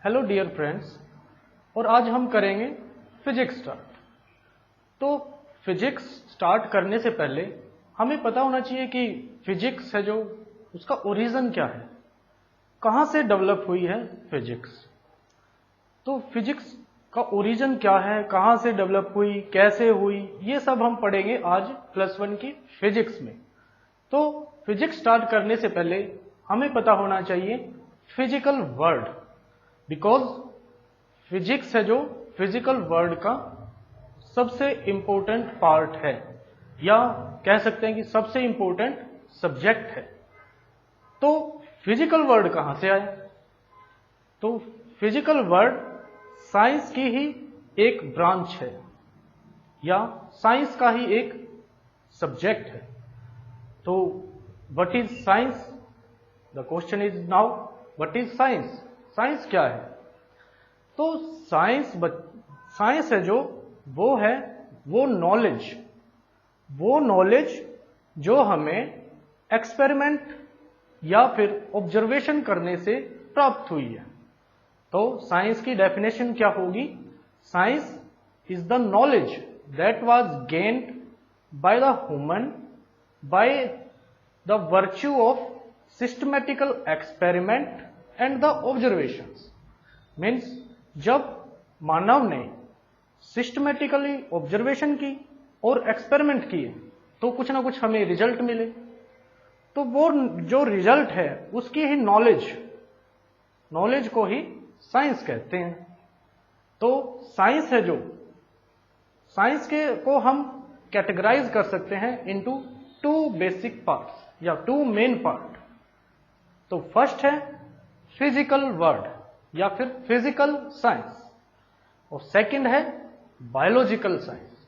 Hello dear friends, और आज हम करेंगे फिजिक्स स्टार्ट। तो फिजिक्स स्टार्ट करने से पहले हमें पता होना चाहिए कि फिजिक्स है जो उसका ओरिजिन क्या है, कहाँ से डेवलप हुई है फिजिक्स। तो फिजिक्स का ओरिजिन क्या है, कहाँ से डेवलप हुई, कैसे हुई, ये सब हम पढ़ेंगे आज +1 की फिजिक्स में। तो फिजिक्स स्टार्ट करने से पहले हमें पता होना चाहिए फिजिकल वर्ल्ड, बिकॉज फिजिक्स है जो फिजिकल वर्ल्ड का सबसे इंपॉर्टेंट पार्ट है, या कह सकते हैं कि सबसे इंपॉर्टेंट सब्जेक्ट है। तो फिजिकल वर्ल्ड कहां से आया? तो फिजिकल वर्ल्ड साइंस की ही एक ब्रांच है, या साइंस का ही एक सब्जेक्ट है। तो what is science? The question is now, what is science? Science क्या है? तो साइंस है जो वो नॉलेज जो हमें एक्सपेरिमेंट या फिर ऑब्जर्वेशन करने से प्राप्त हुई है। तो साइंस की डेफिनेशन क्या होगी? Science is the knowledge that was gained by the human by the virtue of systematical experiment and the observations. Means जब मानव ने सिस्टमैटिकली ऑब्जर्वेशन की और एक्सपेरिमेंट किए तो कुछ ना कुछ हमें रिजल्ट मिले। तो वो जो रिजल्ट है उसकी ही नॉलेज को ही साइंस कहते हैं। तो साइंस है जो साइंस को हम कैटेगराइज कर सकते हैं इनटू 2 बेसिक पार्ट्स या 2 मेन पार्ट। तो फर्स्ट है फिजिकल वर्ल्ड या फिर फिजिकल साइंस, और सेकंड है बायोलॉजिकल साइंस।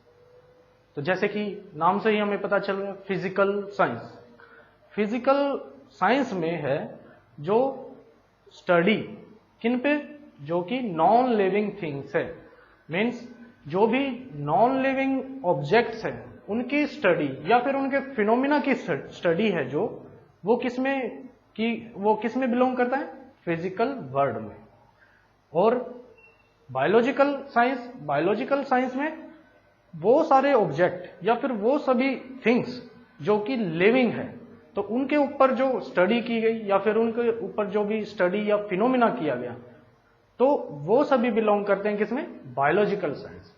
तो जैसे कि नाम से ही हमें पता चल रहा है फिजिकल साइंस। फिजिकल साइंस में है जो स्टडी किन पे? जो कि नॉन लिविंग थिंग्स है। मीन्स जो भी नॉन लिविंग ऑब्जेक्ट्स हैं उनकी स्टडी या फिर उनके फिनोमिना की स्टडी है जो वो किसमें बिलोंग करता है? फिजिकल वर्ल्ड में। और बायोलॉजिकल साइंस में वो सारे ऑब्जेक्ट या फिर वो सभी थिंग्स जो कि लिविंग है, तो उनके ऊपर जो स्टडी की गई या फिर उनके ऊपर जो भी स्टडी या फिनोमिना किया गया, तो वो सभी बिलोंग करते हैं किसमें? Biological science.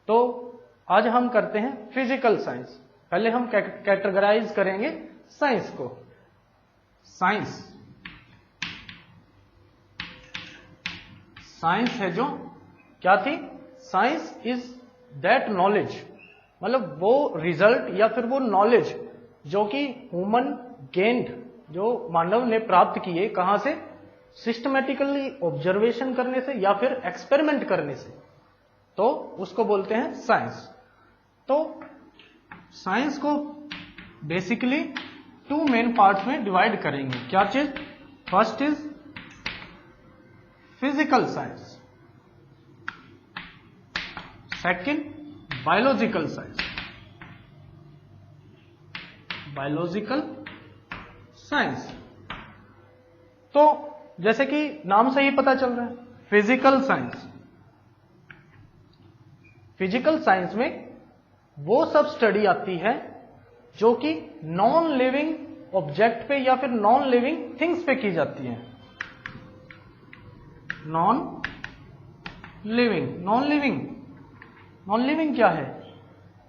तो आज हम करते हैं फिजिकल साइंस। पहले हम कैटेगराइज करेंगे साइंस को। साइंस है जो क्या थी? साइंस इज दैट नॉलेज, मतलब वो रिजल्ट या फिर वो नॉलेज जो कि ह्यूमन गेन्ड, जो मानव ने प्राप्त किए, कहां से? सिस्टमैटिकली ऑब्जर्वेशन करने से या फिर एक्सपेरिमेंट करने से, तो उसको बोलते हैं साइंस। तो साइंस को बेसिकली 2 मेन पार्ट्स में डिवाइड करेंगे। क्या चीज? First is physical science, second biological science. तो जैसे कि नाम से ही पता चल रहा है फिजिकल साइंस में वो सब स्टडी आती है जो कि नॉन लिविंग ऑब्जेक्ट पे या फिर नॉन लिविंग थिंग्स पे की जाती है। नॉन लिविंग क्या है?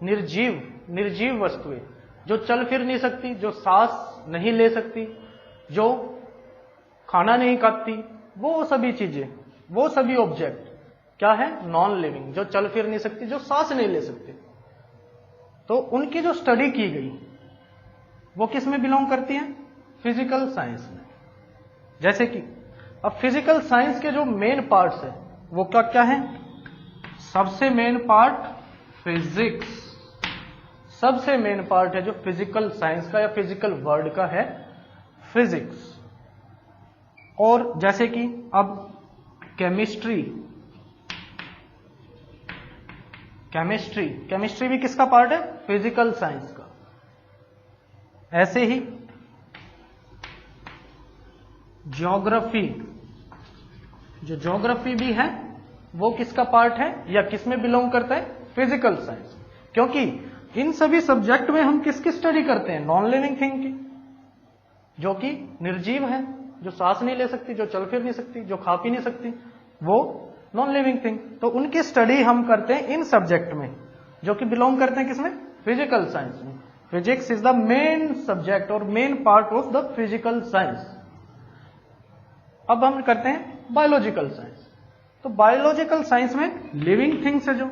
निर्जीव वस्तुएं जो चल फिर नहीं सकती, जो सांस नहीं ले सकती, जो खाना नहीं खाती, वो सभी चीजें, वो सभी ऑब्जेक्ट क्या है? नॉन लिविंग, जो चल फिर नहीं सकती, जो सांस नहीं ले सकती। तो उनकी जो स्टडी की गई वो किस में बिलोंग करती है? फिजिकल साइंस में। जैसे कि अब फिजिकल साइंस के जो मेन पार्ट्स है वो क्या क्या है? सबसे मेन पार्ट फिजिक्स, सबसे मेन पार्ट है जो फिजिकल साइंस का या फिजिकल वर्ल्ड का है फिजिक्स। और जैसे कि अब केमिस्ट्री भी किसका पार्ट है? फिजिकल साइंस का। ऐसे ही ज्योग्राफी जो ज्योग्राफी भी है वो किसका पार्ट है या किस में बिलोंग करता है? Physical science. क्योंकि इन सभी सब्जेक्ट में हम किसकी स्टडी करते हैं? नॉन लिविंग थिंग की, जो कि निर्जीव है, जो सांस नहीं ले सकती, जो चल फिर नहीं सकती, जो खा पी नहीं सकती, वो नॉन लिविंग थिंग। तो उनकी स्टडी हम करते हैं इन सब्जेक्ट में, जो कि बिलोंग करते हैं किसमें? फिजिकल साइंस में। Physics is the main subject और main part of the physical science. अब हम करते हैं बायोलॉजिकल साइंस। तो बायोलॉजिकल साइंस में लिविंग थिंग्स है, जो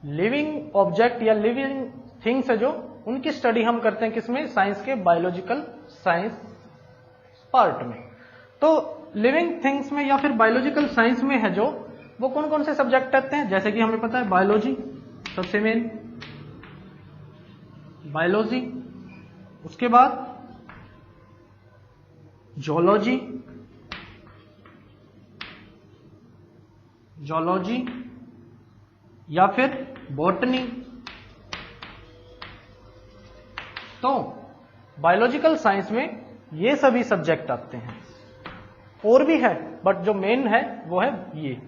लिविंग ऑब्जेक्ट या लिविंग थिंग्स है, जो उनकी स्टडी हम करते हैं किसमें? साइंस के बायोलॉजिकल साइंस पार्ट में। तो लिविंग थिंग्स में या फिर बायोलॉजिकल साइंस में है जो, वो कौन कौन से सब्जेक्ट आते हैं? जैसे कि हमें पता है बायोलॉजी सबसे मेन, बायोलॉजी, उसके बाद जूलॉजी, या फिर बॉटनी। तो बायोलॉजिकल साइंस में ये सभी सब्जेक्ट आते हैं, और भी है बट जो मेन है वो है ये।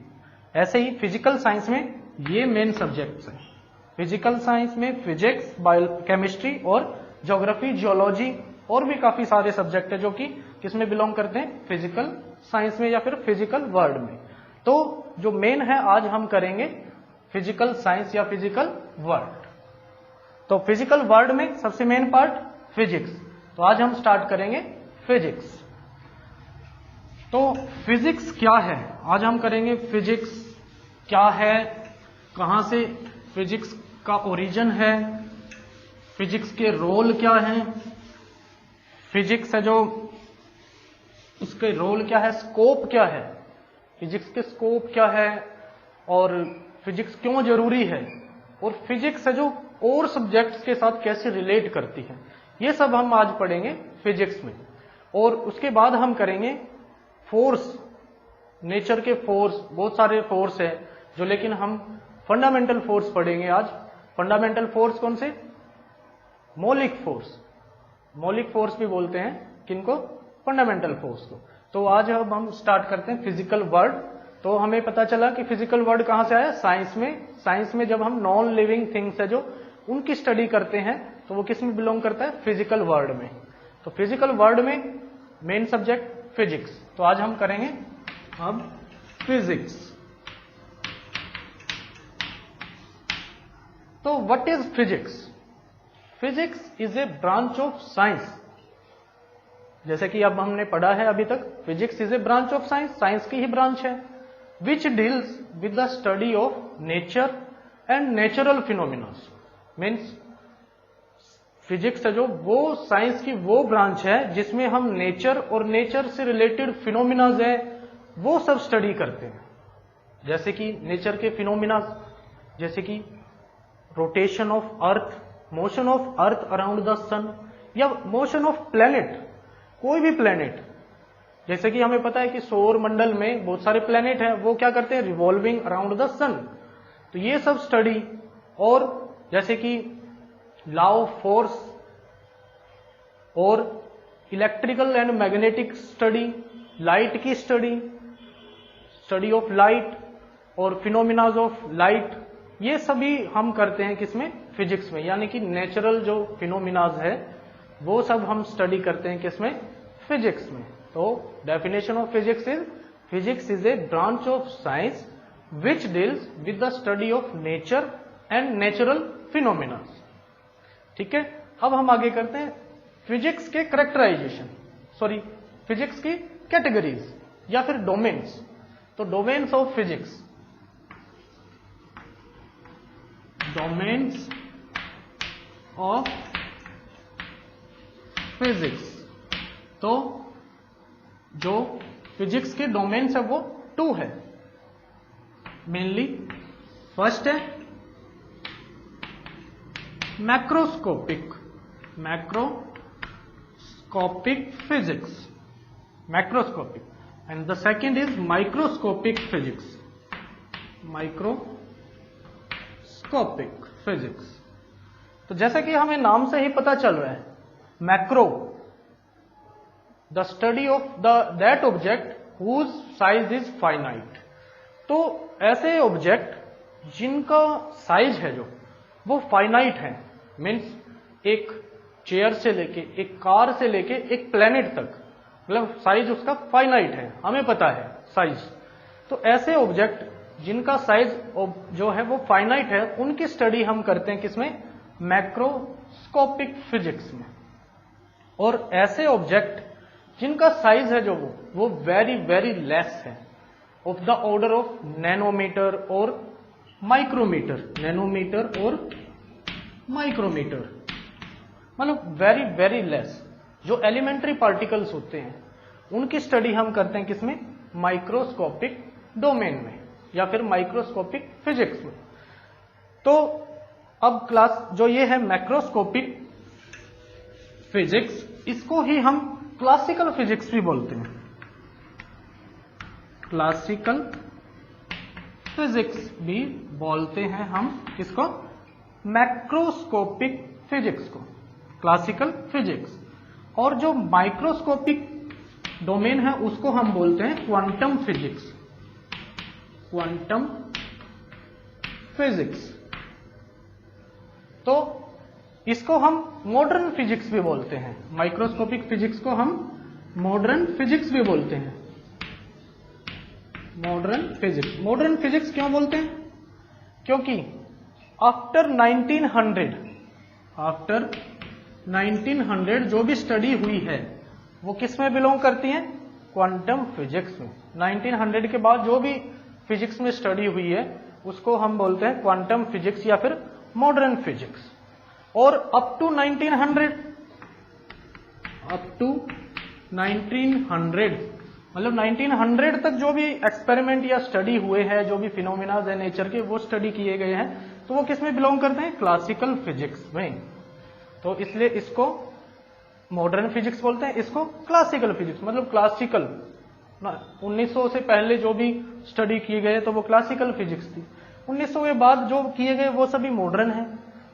ऐसे ही फिजिकल साइंस में ये मेन सब्जेक्ट्स हैं। फिजिकल साइंस में फिजिक्स, केमिस्ट्री और ज्योग्राफी, जियोलॉजी और भी काफी सारे सब्जेक्ट है जो कि किसमें बिलोंग करते हैं? फिजिकल साइंस में या फिर फिजिकल वर्ल्ड में। तो जो मेन है आज हम करेंगे फिजिकल साइंस या फिजिकल वर्ल्ड। तो फिजिकल वर्ल्ड में सबसे मेन पार्ट फिजिक्स। तो आज हम स्टार्ट करेंगे फिजिक्स। तो फिजिक्स क्या है आज हम करेंगे। फिजिक्स क्या है, कहां से फिजिक्स का ओरिजिन है, फिजिक्स के रोल क्या है, फिजिक्स है जो उसके रोल क्या है, स्कोप क्या है, फिजिक्स के स्कोप क्या है, और फिजिक्स क्यों जरूरी है, और फिजिक्स है जो और सब्जेक्ट्स के साथ कैसे रिलेट करती है, ये सब हम आज पढ़ेंगे फिजिक्स में। और उसके बाद हम करेंगे फोर्स, नेचर के फोर्स, बहुत सारे फोर्स है जो, लेकिन हम फंडामेंटल फोर्स पढ़ेंगे आज। फंडामेंटल फोर्स कौन से? मौलिक फोर्स, मौलिक फोर्स भी बोलते हैं किनको? फंडामेंटल फोर्स को। तो आज अब हम स्टार्ट करते हैं फिजिकल वर्ड। तो हमें पता चला कि फिजिकल वर्ड कहां से आया? साइंस में। साइंस में जब हम नॉन लिविंग थिंग्स है जो उनकी स्टडी करते हैं तो वो किस में बिलोंग करता है? फिजिकल वर्ड में। तो फिजिकल वर्ड में मेन सब्जेक्ट फिजिक्स। तो आज हम करेंगे अब फिजिक्स। तो what is physics? Physics is a branch of science. जैसे कि अब हमने पढ़ा है अभी तक, physics is a branch of science, science की ही ब्रांच है। Which deals with the study of nature and natural phenomena. Means physics है जो वो साइंस की वो ब्रांच है जिसमें हम नेचर और नेचर से रिलेटेड फिनोमिनाज है वो सब स्टडी करते हैं। जैसे कि नेचर के फिनोमिना, जैसे कि rotation of earth, motion of earth around the sun, या मोशन ऑफ प्लेनेट, कोई भी प्लेनेट। जैसे कि हमें पता है कि सौर मंडल में बहुत सारे प्लेनेट हैं, वो क्या करते हैं? रिवॉल्विंग अराउंड द सन। तो ये सब स्टडी, और जैसे कि लॉ ऑफ फोर्स और electrical and magnetic study, light की स्टडी, स्टडी ऑफ लाइट और फिनोमिनाज ऑफ लाइट, ये सभी हम करते हैं किसमें? फिजिक्स में। यानी कि नेचुरल जो फिनोमिनाज है वो सब हम स्टडी करते हैं किसमें? फिजिक्स में। तो definition of physics is a branch of science which deals with the study of nature and natural phenomena. ठीक है, अब हम आगे करते हैं फिजिक्स के करेक्टराइजेशन, फिजिक्स की कैटेगरीज या फिर डोमेन्स। तो domains of physics, domains of physics. तो जो फिजिक्स के डोमेन्स है वो 2 है मेनली। फर्स्ट है macroscopic physics, macroscopic, and the second is microscopic physics, microscopic physics. तो जैसा कि हमें नाम से ही पता चल रहा है, macro, the study of that object whose size is finite. तो ऐसे ऑब्जेक्ट जिनका साइज है जो वो फाइनाइट है, मीन्स एक चेयर से लेके, एक कार से लेके, एक प्लेनेट तक, मतलब साइज उसका फाइनाइट है, हमें पता है साइज। तो ऐसे ऑब्जेक्ट जिनका साइज जो है वो फाइनाइट है, उनकी स्टडी हम करते हैं किसमें? मैक्रोस्कोपिक फिजिक्स में। और ऐसे ऑब्जेक्ट जिनका साइज है जो वो वेरी वेरी लेस है, of the order of nanometre और माइक्रोमीटर, नैनोमीटर और माइक्रोमीटर, मतलब वेरी वेरी लेस, जो एलिमेंट्री पार्टिकल्स होते हैं उनकी स्टडी हम करते हैं किसमें? माइक्रोस्कोपिक डोमेन में या फिर माइक्रोस्कोपिक फिजिक्स में। तो अब क्लास जो ये है मैक्रोस्कोपिक फिजिक्स, इसको ही हम क्लासिकल फिजिक्स भी बोलते हैं। क्लासिकल फिजिक्स भी बोलते हैं हम इसको, मैक्रोस्कोपिक फिजिक्स को क्लासिकल फिजिक्स। और जो माइक्रोस्कोपिक डोमेन है उसको हम बोलते हैं क्वांटम फिजिक्स, क्वांटम फिजिक्स। तो इसको हम मॉडर्न फिजिक्स भी बोलते हैं, माइक्रोस्कोपिक फिजिक्स को हम मॉडर्न फिजिक्स भी बोलते हैं। मॉडर्न फिजिक्स, मॉडर्न फिजिक्स क्यों बोलते हैं? क्योंकि आफ्टर 1900 जो भी स्टडी हुई है वो किस में बिलोंग करती है? क्वांटम फिजिक्स में। 1900 के बाद जो भी फिजिक्स में स्टडी हुई है उसको हम बोलते हैं क्वांटम फिजिक्स या फिर मॉडर्न फिजिक्स। और अप टू 1900 मतलब 1900 तक जो भी एक्सपेरिमेंट या स्टडी हुए हैं, जो भी फिनोमिनाज है नेचर के, वो स्टडी किए गए हैं, तो वो किस में बिलोंग करते हैं? क्लासिकल फिजिक्स में। तो इसलिए इसको मॉडर्न फिजिक्स बोलते हैं, इसको क्लासिकल फिजिक्स, मतलब क्लासिकल 1900 से पहले जो भी स्टडी किए गए तो वो क्लासिकल फिजिक्स थी। 1900 के बाद जो किए गए वो सभी मॉडर्न है,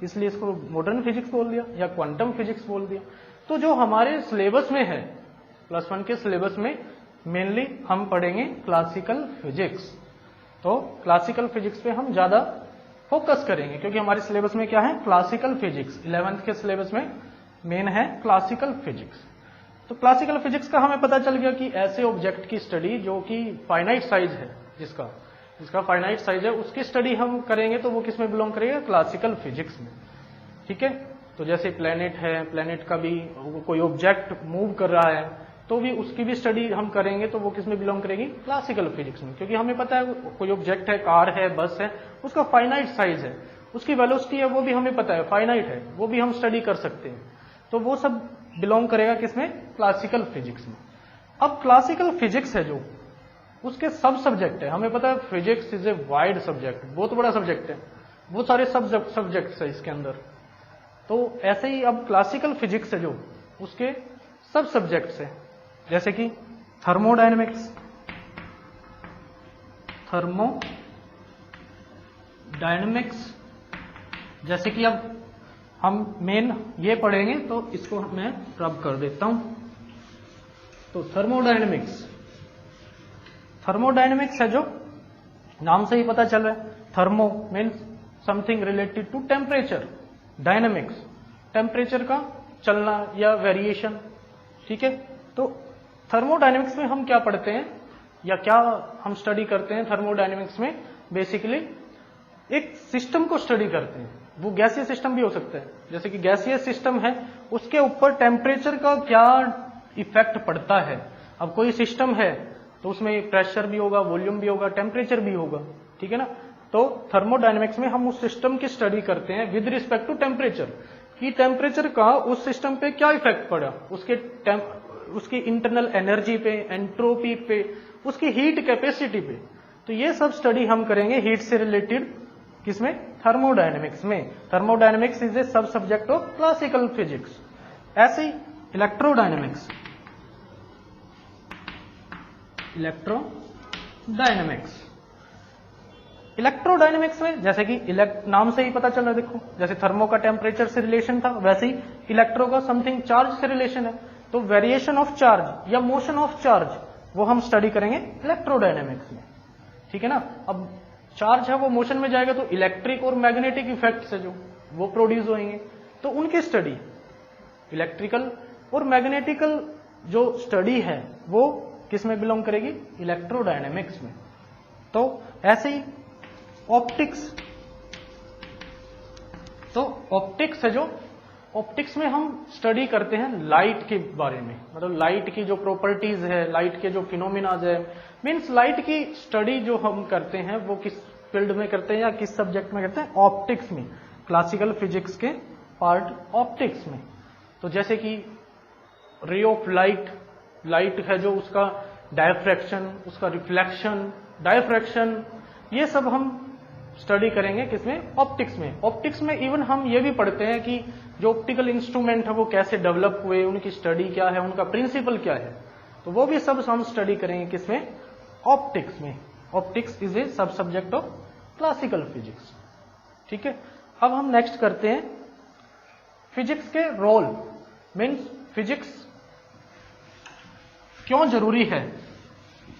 इसलिए इसको मॉडर्न फिजिक्स बोल दिया या क्वांटम फिजिक्स बोल दिया। तो जो हमारे सिलेबस में है, +1 के सिलेबस में मेनली हम पढ़ेंगे क्लासिकल फिजिक्स। तो क्लासिकल फिजिक्स पे हम ज्यादा फोकस करेंगे क्योंकि हमारे सिलेबस में क्या है? Classical physics. 11th के सिलेबस में मेन है क्लासिकल फिजिक्स। तो क्लासिकल फिजिक्स का हमें पता चल गया कि ऐसे ऑब्जेक्ट की स्टडी जो कि फाइनाइट साइज है, जिसका फाइनाइट साइज है, उसकी स्टडी हम करेंगे तो वो किस में बिलोंग करेगा? क्लासिकल फिजिक्स में। ठीक है। तो जैसे प्लेनेट है, प्लेनेट का भी कोई ऑब्जेक्ट मूव कर रहा है तो भी उसकी भी स्टडी हम करेंगे तो वो किस में बिलोंग करेगी? क्लासिकल फिजिक्स में। क्योंकि हमें पता है कोई ऑब्जेक्ट है, कार है, बस है, उसका फाइनाइट साइज है, उसकी वेलोसिटी है, वो भी हमें पता है फाइनाइट है, वो भी हम स्टडी कर सकते हैं। तो वो सब बिलोंग करेगा किसमें? क्लासिकल फिजिक्स में। अब क्लासिकल फिजिक्स है जो, उसके सब सब्जेक्ट है। हमें पता है physics is a wide subject, बहुत बड़ा सब्जेक्ट है, बहुत सारे सब्जेक्ट्स है इसके अंदर। तो ऐसे ही अब क्लासिकल फिजिक्स है जो, उसके सब सब्जेक्ट्स है, जैसे कि थर्मोडायनेमिक्स, जैसे कि अब हम मेन ये पढ़ेंगे तो इसको मैं रब कर देता हूं। तो थर्मोडायनेमिक्स है जो, नाम से ही पता चल रहा है, thermo means something related to temperature, dynamics temperature का चलना या वेरिएशन। ठीक है। तो थर्मोडायनेमिक्स में हम क्या पढ़ते हैं या क्या हम स्टडी करते हैं? थर्मोडायनेमिक्स में बेसिकली एक सिस्टम को स्टडी करते हैं। वो गैसीय सिस्टम भी हो सकता है, जैसे कि गैसीय सिस्टम है, उसके ऊपर टेम्परेचर का क्या इफेक्ट पड़ता है। अब कोई सिस्टम है तो उसमें प्रेशर भी होगा, वॉल्यूम भी होगा, टेम्परेचर भी होगा। ठीक है ना। तो थर्मोडायनेमिक्स में हम उस सिस्टम की स्टडी करते हैं विद रिस्पेक्ट टू टेम्परेचर, कि टेम्परेचर का उस सिस्टम पे क्या इफेक्ट पड़ा, उसकी इंटरनल एनर्जी पे, एंट्रोपी पे, उसकी हीट कैपेसिटी पे। तो ये सब स्टडी हम करेंगे हीट से रिलेटेड, किसमें? थर्मोडायनेमिक्स में। थर्मोडायनेमिक्स इज ए सब सब्जेक्ट ऑफ क्लासिकल फिजिक्स। ऐसे ही इलेक्ट्रोडायनेमिक्स में जैसे कि नाम से ही पता चल रहा है, देखो जैसे थर्मो का टेम्परेचर से रिलेशन था, वैसे ही इलेक्ट्रो का समथिंग चार्ज से रिलेशन है। तो वेरिएशन ऑफ चार्ज या मोशन ऑफ चार्ज वो हम स्टडी करेंगे इलेक्ट्रोडायनेमिक्स में, ठीक है ना। अब चार्ज है वो मोशन में जाएगा तो इलेक्ट्रिक और मैग्नेटिक इफेक्ट्स है जो वो प्रोड्यूस होंगे, तो उनकी स्टडी इलेक्ट्रिकल और मैग्नेटिकल जो स्टडी है वो किस में बिलोंग करेगी, इलेक्ट्रोडायनेमिक्स में। तो ऐसे ही ऑप्टिक्स, तो ऑप्टिक्स है जो ऑप्टिक्स में हम स्टडी करते हैं लाइट के बारे में, मतलब लाइट की जो प्रॉपर्टीज है, लाइट के जो फिनोमिनाज है, मींस लाइट की स्टडी जो हम करते हैं वो किस फील्ड में करते हैं या किस सब्जेक्ट में करते हैं, ऑप्टिक्स में, क्लासिकल फिजिक्स के पार्ट ऑप्टिक्स में। तो जैसे कि रे ऑफ लाइट, लाइट है जो उसका डायफ्रैक्शन, उसका रिफ्लेक्शन, डायफ्रैक्शन, ये सब हम स्टडी करेंगे किसमें, ऑप्टिक्स में। ऑप्टिक्स में इवन हम ये भी पढ़ते हैं कि जो ऑप्टिकल इंस्ट्रूमेंट है वो कैसे डेवलप हुए, उनकी स्टडी क्या है, उनका प्रिंसिपल क्या है, तो वो भी सब हम स्टडी करेंगे किसमें, ऑप्टिक्स में। ऑप्टिक्स इज ए सब सब्जेक्ट ऑफ क्लासिकल फिजिक्स, ठीक है। अब हम नेक्स्ट करते हैं फिजिक्स के रोल, मीन्स फिजिक्स क्यों जरूरी है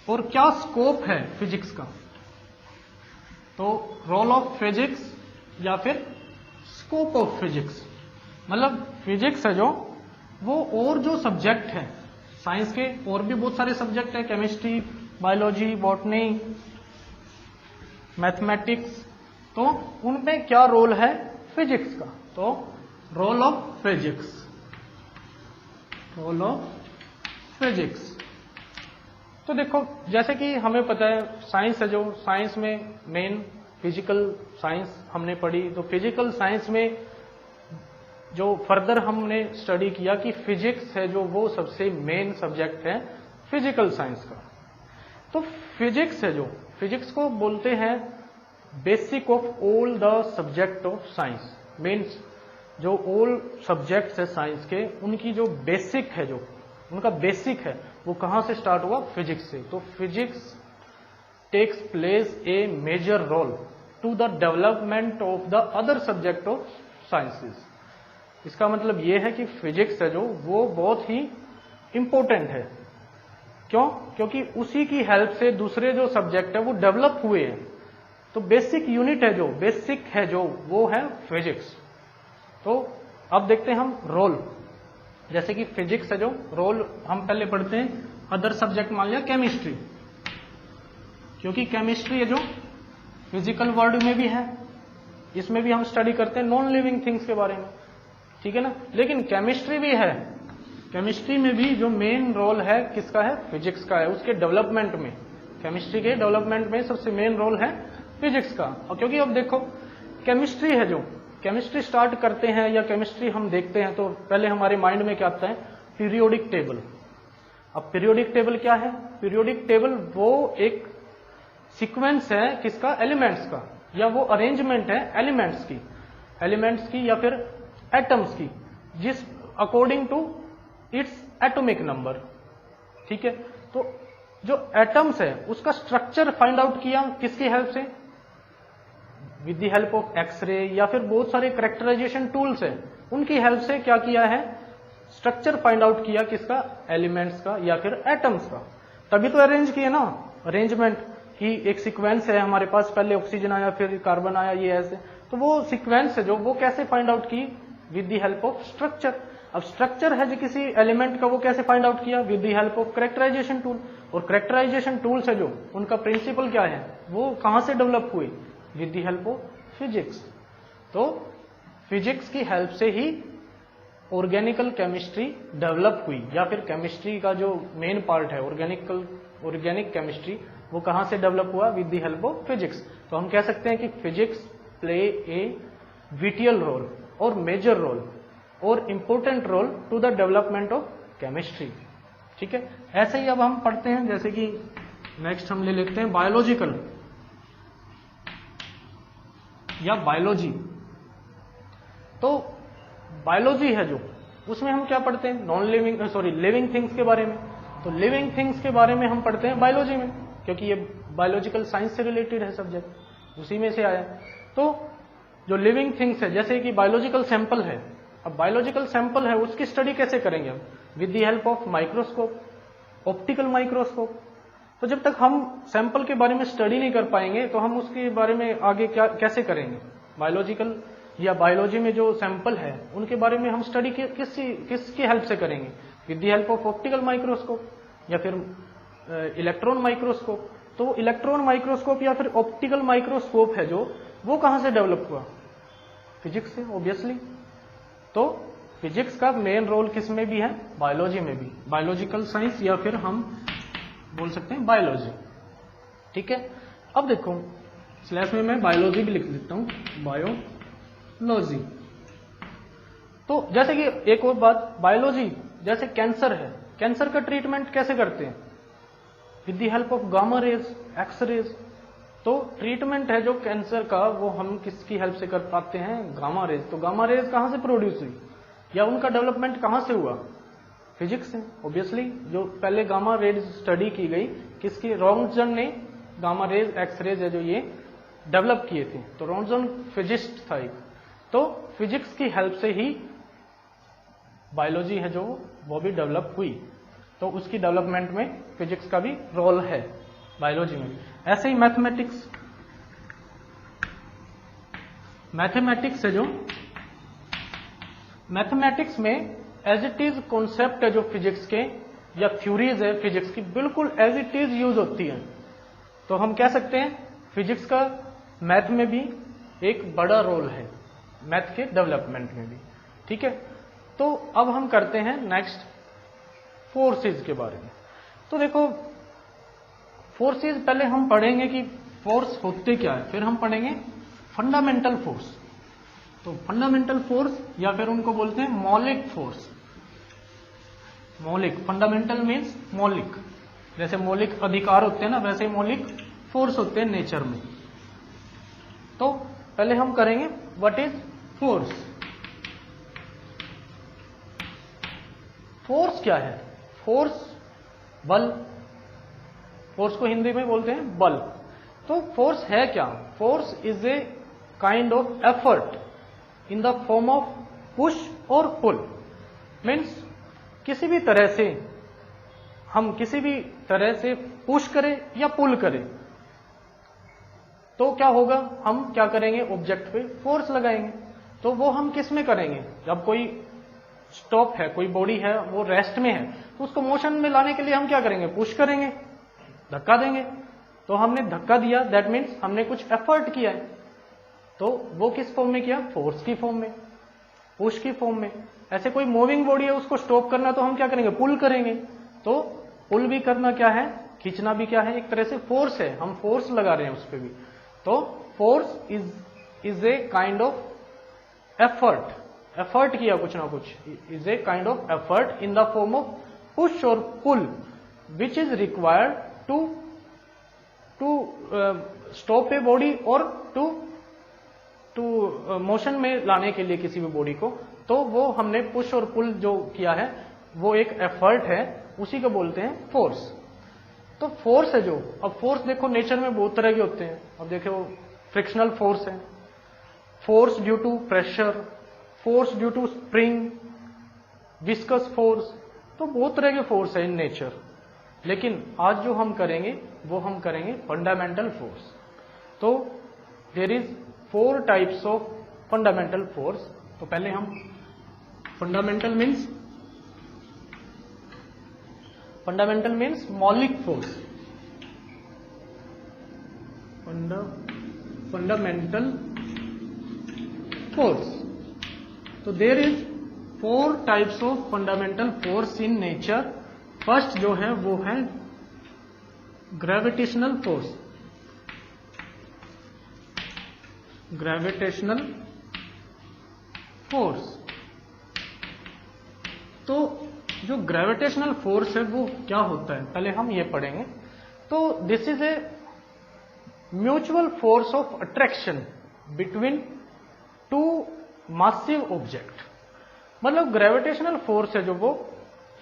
और क्या स्कोप है फिजिक्स का। तो रोल ऑफ फिजिक्स या फिर स्कोप ऑफ फिजिक्स, मतलब फिजिक्स है जो वो और जो सब्जेक्ट है साइंस के, और भी बहुत सारे सब्जेक्ट है, केमिस्ट्री, बायोलॉजी, बॉटनी, मैथमेटिक्स, तो उनमें क्या रोल है फिजिक्स का। तो role of physics, role of physics, तो देखो जैसे कि हमें पता है साइंस है जो, साइंस में मेन फिजिकल साइंस हमने पढ़ी, तो फिजिकल साइंस में जो फर्दर हमने स्टडी किया कि फिजिक्स है जो वो सबसे मेन सब्जेक्ट है फिजिकल साइंस का। तो फिजिक्स है जो, फिजिक्स को बोलते हैं basic of all the subject of science, means जो ऑल सब्जेक्ट्स है साइंस के उनकी जो बेसिक है, जो उनका बेसिक है वो कहां से स्टार्ट हुआ, फिजिक्स से। तो physics takes place a major role to the development of the other subject of sciences. इसका मतलब ये है कि फिजिक्स है जो वो बहुत ही इंपॉर्टेंट है। क्यों? क्योंकि उसी की हेल्प से दूसरे जो सब्जेक्ट है वो डेवलप हुए हैं। तो बेसिक यूनिट है जो, बेसिक है जो, वो है फिजिक्स। तो अब देखते हैं हम रोल, जैसे कि फिजिक्स है जो रोल हम पहले पढ़ते हैं अदर सब्जेक्ट, मान लिया केमिस्ट्री, क्योंकि केमिस्ट्री है जो फिजिकल वर्ल्ड में भी है, इसमें भी हम स्टडी करते हैं नॉन लिविंग थिंग्स के बारे में, ठीक है ना। लेकिन केमिस्ट्री भी है, केमिस्ट्री में भी जो मेन रोल है किसका है, फिजिक्स का है, उसके डेवलपमेंट में, केमिस्ट्री के डेवलपमेंट में सबसे मेन रोल है फिजिक्स का। और क्योंकि अब देखो केमिस्ट्री है जो, केमिस्ट्री स्टार्ट करते हैं या केमिस्ट्री हम देखते हैं तो पहले हमारे माइंड में क्या आता है, पीरियोडिक टेबल। अब पीरियोडिक टेबल क्या है, पीरियोडिक टेबल वो एक सीक्वेंस है किसका, एलिमेंट्स का, या वो अरेंजमेंट है एलिमेंट्स की या फिर एटम्स की, जिस according to its atomic number, ठीक है। तो जो एटम्स है उसका स्ट्रक्चर फाइंड आउट किया किसकी हेल्प से, with the help of x-ray, या फिर बहुत सारे कैरेक्टराइजेशन टूल्स है उनकी हेल्प से क्या किया है, स्ट्रक्चर फाइंड आउट किया किसका, एलिमेंट्स का या फिर एटम्स का। तभी तो अरेंज किए ना, अरेंजमेंट की एक सीक्वेंस है हमारे पास, पहले ऑक्सीजन आया फिर कार्बन आया, ये ऐसे, तो वो सीक्वेंस है जो वो कैसे फाइंड आउट की, with the help of structure. अब स्ट्रक्चर है जो किसी एलिमेंट का, वो कैसे फाइंड आउट किया, with the help of characterisation tool. और कैरेक्टराइजेशन टूल्स है जो, उनका प्रिंसिपल क्या है, वो कहां से डेवलप हुए, with the help of physics. तो फिजिक्स की हेल्प से ही ऑर्गेनिकल केमिस्ट्री डेवलप हुई, या फिर केमिस्ट्री का जो मेन पार्ट है ऑर्गेनिक केमिस्ट्री, वो कहां से डेवलप हुआ, with the help of physics. तो हम कह सकते हैं कि physics play a vital role और मेजर रोल और important role to the development of chemistry, ठीक है। ऐसे ही अब हम पढ़ते हैं, जैसे कि नेक्स्ट हम ले लेते हैं बायोलॉजिकल या बायोलॉजी। तो बायोलॉजी है जो, उसमें हम क्या पढ़ते हैं, लिविंग थिंग्स के बारे में। तो लिविंग थिंग्स के बारे में हम पढ़ते हैं बायोलॉजी में, क्योंकि ये बायोलॉजिकल साइंस से रिलेटेड है सब्जेक्ट, उसी में से आया। तो जो लिविंग थिंग्स है, जैसे कि बायोलॉजिकल सैंपल है, अब बायोलॉजिकल सैंपल है उसकी स्टडी कैसे करेंगे हम, with the help of microscope, optical microscope. तो जब तक हम सैंपल के बारे में स्टडी नहीं कर पाएंगे तो हम उसके बारे में आगे कैसे करेंगे। बायोलॉजिकल या बायोलॉजी में जो सैंपल है उनके बारे में हम स्टडी किसकी हेल्प से करेंगे, with the help of optical microscope या फिर इलेक्ट्रॉन माइक्रोस्कोप। तो इलेक्ट्रॉन माइक्रोस्कोप या फिर ऑप्टिकल माइक्रोस्कोप है जो, वो कहां से डेवलप हुआ, फिजिक्स से ऑब्वियसली। तो फिजिक्स का मेन रोल किस में भी है, बायोलॉजी में भी, बायोलॉजिकल साइंस या फिर हम बोल सकते हैं बायोलॉजी। ठीक है, अब देखो स्लैश में मैं बायोलॉजी भी लिख देता हूं, बायोलॉजी। तो जैसे कि एक और बात, बायोलॉजी जैसे कैंसर है, कैंसर का ट्रीटमेंट कैसे करते हैं, with the help of gamma rays, X rays. तो ट्रीटमेंट है जो कैंसर का, वो हम किसकी हेल्प से कर पाते हैं, गामा रेज। तो गामा रेज कहां से प्रोड्यूस हुई या उनका डेवलपमेंट कहां से हुआ, फिजिक्स से ऑब्वियसली। जो पहले गामा रेज स्टडी की गई किसकी, रॉन्टजन ने गामा रेज, एक्स रेज है जो ये डेवलप किए थे। तो रॉन्टजन फिजिस्ट था एक। तो फिजिक्स की हेल्प से ही बायोलॉजी है जो वो भी डेवलप हुई। तो उसकी डेवलपमेंट में फिजिक्स का भी रोल है बायोलॉजी में। ऐसे ही मैथमेटिक्स, मैथमेटिक्स है जो, मैथमेटिक्स में एज इट इज कॉन्सेप्ट है जो फिजिक्स के या थ्योरीज है फिजिक्स की, बिल्कुल एज इट इज यूज होती है। तो हम कह सकते हैं फिजिक्स का मैथ में भी एक बड़ा रोल है, मैथ के डेवलपमेंट में भी। ठीक है, तो अब हम करते हैं नेक्स्ट फोर्सेस के बारे में। तो देखो फोर्सेस पहले हम पढ़ेंगे कि फोर्स होते क्या है, फिर हम पढ़ेंगे फंडामेंटल फोर्स। तो फंडामेंटल फोर्स या फिर उनको बोलते हैं मौलिक फोर्स। मौलिक, फंडामेंटल मीन्स मौलिक, जैसे मौलिक अधिकार होते हैं ना, वैसे मौलिक फोर्स होते हैं नेचर में। तो पहले हम करेंगे व्हाट इज फोर्स। फोर्स क्या है, फोर्स बल, फोर्स को हिंदी में बोलते हैं बल। तो फोर्स है क्या, force is a kind of effort in the form of push और पुल। मीन्स किसी भी तरह से हम किसी भी तरह से पुश करें या पुल करें तो क्या होगा, हम क्या करेंगे, ऑब्जेक्ट पे फोर्स लगाएंगे। तो वो हम किस में करेंगे, जब कोई स्टॉप है, कोई बॉडी है वो रेस्ट में है, तो उसको मोशन में लाने के लिए हम क्या करेंगे, पुश करेंगे, धक्का देंगे। तो हमने धक्का दिया, दैट मीन्स हमने कुछ एफर्ट किया है। तो वो किस फॉर्म में किया, फोर्स की फॉर्म में, पुश की फॉर्म में। ऐसे कोई मूविंग बॉडी है उसको स्टॉप करना तो हम क्या करेंगे, पुल करेंगे। तो पुल भी करना क्या है, खींचना भी क्या है, एक तरह से फोर्स है, हम फोर्स लगा रहे हैं उस पर भी। तो force is a kind of effort, effort किया कुछ ना कुछ, is a kind of effort in the form of push और pull which is required to stop a body और टू मोशन में लाने के लिए किसी भी बॉडी को। तो वो हमने पुश और पुल जो किया है वो एक एफर्ट है, उसी को बोलते हैं फोर्स। तो फोर्स है जो, अब फोर्स देखो नेचर में बहुत तरह के होते हैं। अब देखो फ्रिक्शनल फोर्स है, force due to pressure, force due to spring, viscous force. तो बहुत तरह के फोर्स है इन नेचर। लेकिन आज जो हम करेंगे वो हम करेंगे फंडामेंटल फोर्स। तो there is 4 types of fundamental force. तो पहले हम फंडामेंटल मीन्स मौलिक फोर्स, फंडामेंटल फोर्स। तो there is 4 types of fundamental force in nature. First जो है वो है ग्रेविटेशनल फोर्स, ग्रेविटेशनल फोर्स। तो जो ग्रेविटेशनल फोर्स है वो क्या होता है, पहले हम ये पढ़ेंगे। तो this is a mutual force of attraction between 2 massive object. मतलब ग्रेविटेशनल फोर्स है जो वो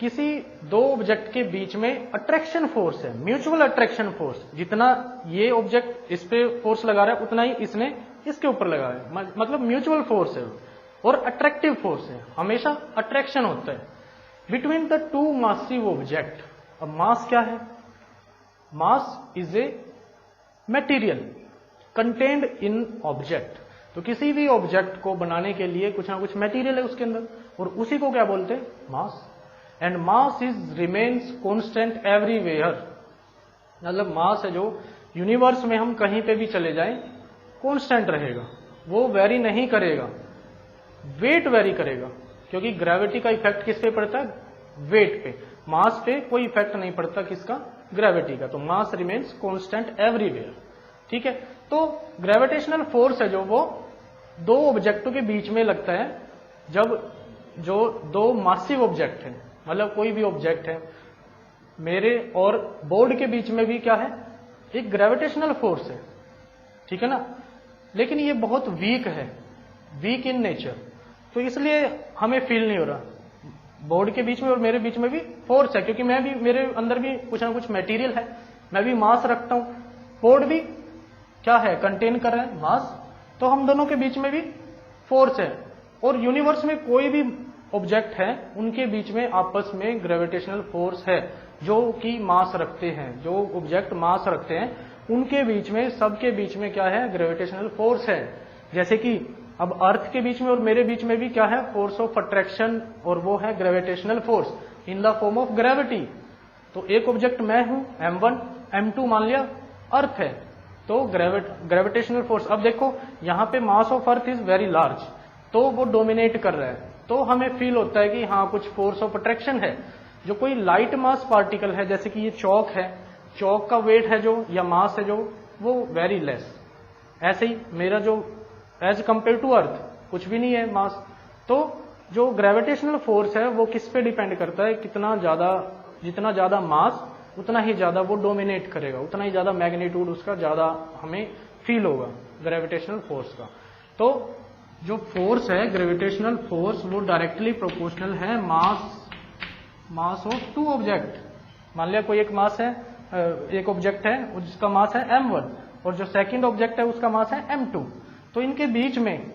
किसी 2 ऑब्जेक्ट के बीच में अट्रैक्शन फोर्स है, म्यूचुअल अट्रैक्शन फोर्स। जितना ये ऑब्जेक्ट इस पे फोर्स लगा रहा है उतना ही इसने इसके ऊपर लगा है, मतलब म्यूचुअल फोर्स है और अट्रैक्टिव फोर्स है, हमेशा अट्रैक्शन होता है। Between the two massive object. अब मास क्या है? Mass is a material contained in object. तो किसी भी ऑब्जेक्ट को बनाने के लिए कुछ ना कुछ मटेरियल है उसके अंदर, और उसी को क्या बोलते हैं? Mass. And mass is remains constant everywhere. मतलब मास है जो यूनिवर्स में हम कहीं पे भी चले जाएं कांस्टेंट रहेगा, वो वेरी नहीं करेगा। वेट वेरी करेगा, क्योंकि ग्रेविटी का इफेक्ट किस पे पड़ता है? वेट पे। मास पे कोई इफेक्ट नहीं पड़ता, किसका? ग्रेविटी का। तो मास रिमेन्स कांस्टेंट एवरीवेयर। ठीक है। तो ग्रेविटेशनल फोर्स है जो वो दो ऑब्जेक्टों के बीच में लगता है, जब जो दो मासिव ऑब्जेक्ट है, मतलब कोई भी ऑब्जेक्ट है, मेरे और बोर्ड के बीच में भी क्या है? एक ग्रेविटेशनल फोर्स है। ठीक है ना। लेकिन ये बहुत वीक है, वीक इन नेचर, तो इसलिए हमें फील नहीं हो रहा। बोर्ड के बीच में और मेरे बीच में भी फोर्स है, क्योंकि मैं भी, मेरे अंदर भी कुछ ना कुछ मटेरियल है, मैं भी मास रखता हूं, बोर्ड भी क्या है? कंटेन कर रहा है मास। तो हम दोनों के बीच में भी फोर्स है। और यूनिवर्स में कोई भी ऑब्जेक्ट है, उनके बीच में आपस में ग्रेविटेशनल फोर्स है, जो कि मास रखते हैं। जो ऑब्जेक्ट मास रखते हैं उनके बीच में, सबके बीच में क्या है? ग्रेविटेशनल फोर्स है। जैसे कि अब अर्थ के बीच में और मेरे बीच में भी क्या है? फोर्स ऑफ अट्रैक्शन, और वो है gravitational force in the form of gravity. तो एक ऑब्जेक्ट मैं हूं m1, m2 मान लिया अर्थ है, तो ग्रेविटेशनल फोर्स। अब देखो यहां पे mass of earth is very large, तो वो डोमिनेट कर रहा है, तो हमें फील होता है कि हाँ कुछ फोर्स ऑफ अट्रैक्शन है। जो कोई लाइट मास पार्टिकल है, जैसे कि ये चौक है, चौक का वेट है जो, या मास है जो, वो वेरी लेस। ऐसे ही मेरा जो एज कंपेयर टू अर्थ कुछ भी नहीं है मास। तो जो ग्रेविटेशनल फोर्स है वो किस पे डिपेंड करता है? कितना ज्यादा, जितना ज्यादा मास उतना ही ज्यादा वो डोमिनेट करेगा, उतना ही ज्यादा मैग्नीट्यूड उसका ज्यादा हमें फील होगा ग्रेविटेशनल फोर्स का। तो जो फोर्स है ग्रेविटेशनल फोर्स, वो डायरेक्टली प्रोपोर्शनल है मास ऑफ टू ऑब्जेक्ट। मान लिया कोई एक मास है, एक ऑब्जेक्ट है जिसका मास है m1, और जो सेकंड ऑब्जेक्ट है उसका मास है m2। तो इनके बीच में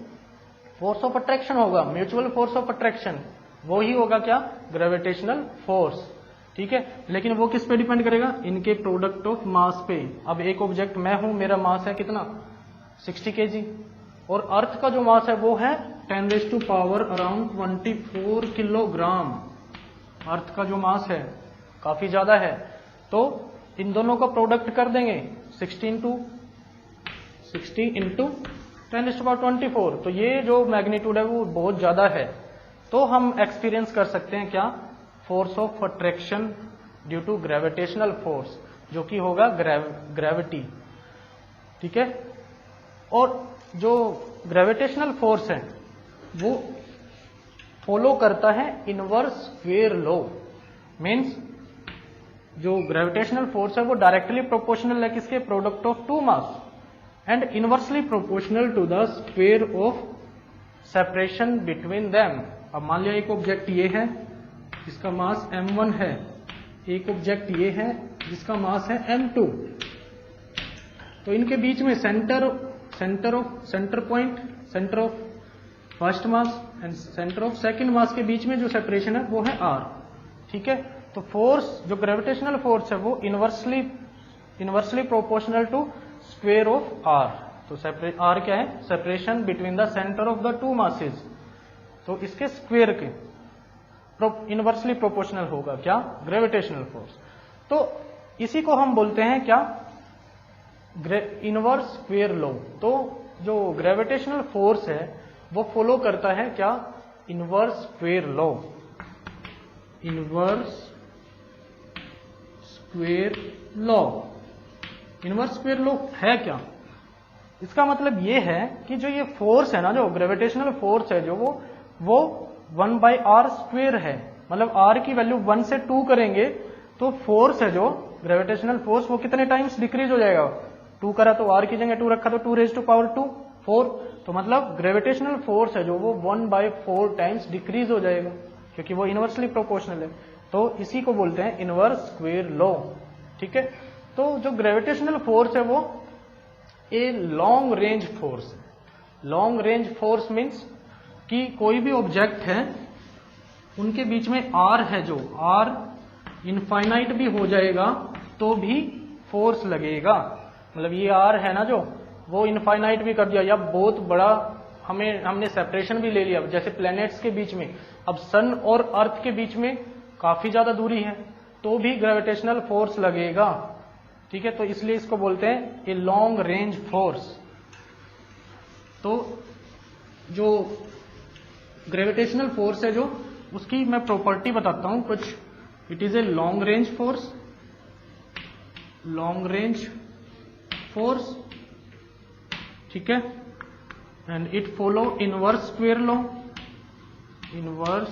फोर्स ऑफ अट्रैक्शन होगा, म्यूचुअल फोर्स ऑफ अट्रैक्शन, वो ही होगा क्या? Gravitational force. ठीक है। लेकिन वो किस पे डिपेंड करेगा? इनके प्रोडक्ट ऑफ मास पे। अब एक ऑब्जेक्ट मैं हूं, मेरा मास है कितना? 60 kg, और अर्थ का जो मास है वो है 10 टू पावर अराउंड 24 किलोग्राम। अर्थ का जो मास है काफी ज्यादा है, तो इन दोनों का प्रोडक्ट कर देंगे 60 इंटू 10⁻²⁴। तो ये जो मैग्नीट्यूड है वो बहुत ज्यादा है। तो हम एक्सपीरियंस कर सकते हैं क्या? Force of attraction due to gravitational force, जो कि होगा ग्रेविटी। ठीक है। और जो ग्रेविटेशनल फोर्स है वो फॉलो करता है इनवर्स स्क्वेयर लॉ। मीन्स जो ग्रेविटेशनल फोर्स है वो डायरेक्टली प्रोपोर्शनल है किसके? Product of two mass, and inversely proportional to the square of separation between them. अब मान लिया एक ऑब्जेक्ट ये है जिसका मास m1 है, एक ऑब्जेक्ट ये है जिसका मास है m2। तो इनके बीच में centre of first mass and centre of second mass के बीच में जो सेपरेशन है वो है r। ठीक है। तो फोर्स, जो ग्रेविटेशनल फोर्स है वो inversely proportional to square of r। तो r क्या है? Separation between the centre of the two masses. तो इसके स्क्वेयर के इनवर्सली प्रोपोर्शनल होगा क्या? Gravitational force. तो इसी को हम बोलते हैं क्या? Inverse square law. तो जो ग्रेविटेशनल फोर्स है वो फॉलो करता है क्या? Inverse square law. Inverse square law. Inverse square law है क्या? इसका मतलब ये है कि जो ये फोर्स है ना, जो ग्रेविटेशनल फोर्स है, जो वो 1/r² है। मतलब r की वैल्यू 1 से 2 करेंगे तो फोर्स है जो ग्रेविटेशनल फोर्स वो कितने टाइम्स डिक्रीज हो जाएगा? 2 करा तो r की जगह 2 रखा तो 2⁻²⁴। तो मतलब ग्रेविटेशनल फोर्स है जो वो 1/4 टाइम्स डिक्रीज हो जाएगा, क्योंकि वो इनवर्सली प्रोपोर्शनल है। तो इसी को बोलते हैं इनवर्स स्क्वेयर लॉ। ठीक है। तो जो ग्रेविटेशनल फोर्स है वो ए लॉन्ग रेंज फोर्स है। लॉन्ग रेंज फोर्स मीन्स कि कोई भी ऑब्जेक्ट है उनके बीच में आर है, जो आर इनफाइनाइट भी हो जाएगा तो भी फोर्स लगेगा। मतलब ये आर है ना जो, वो इनफाइनाइट भी कर दिया या बहुत बड़ा हमने सेपरेशन भी ले लिया, जैसे प्लैनेट्स के बीच में, अब सन और अर्थ के बीच में काफी ज्यादा दूरी है तो भी ग्रेविटेशनल फोर्स लगेगा। ठीक है, तो इसलिए इसको बोलते हैं ए लॉन्ग रेंज फोर्स। तो जो ग्रेविटेशनल फोर्स है जो, उसकी मैं प्रॉपर्टी बताता हूं कुछ। It is a long range force, long range force, ठीक है, and it follow inverse square law, inverse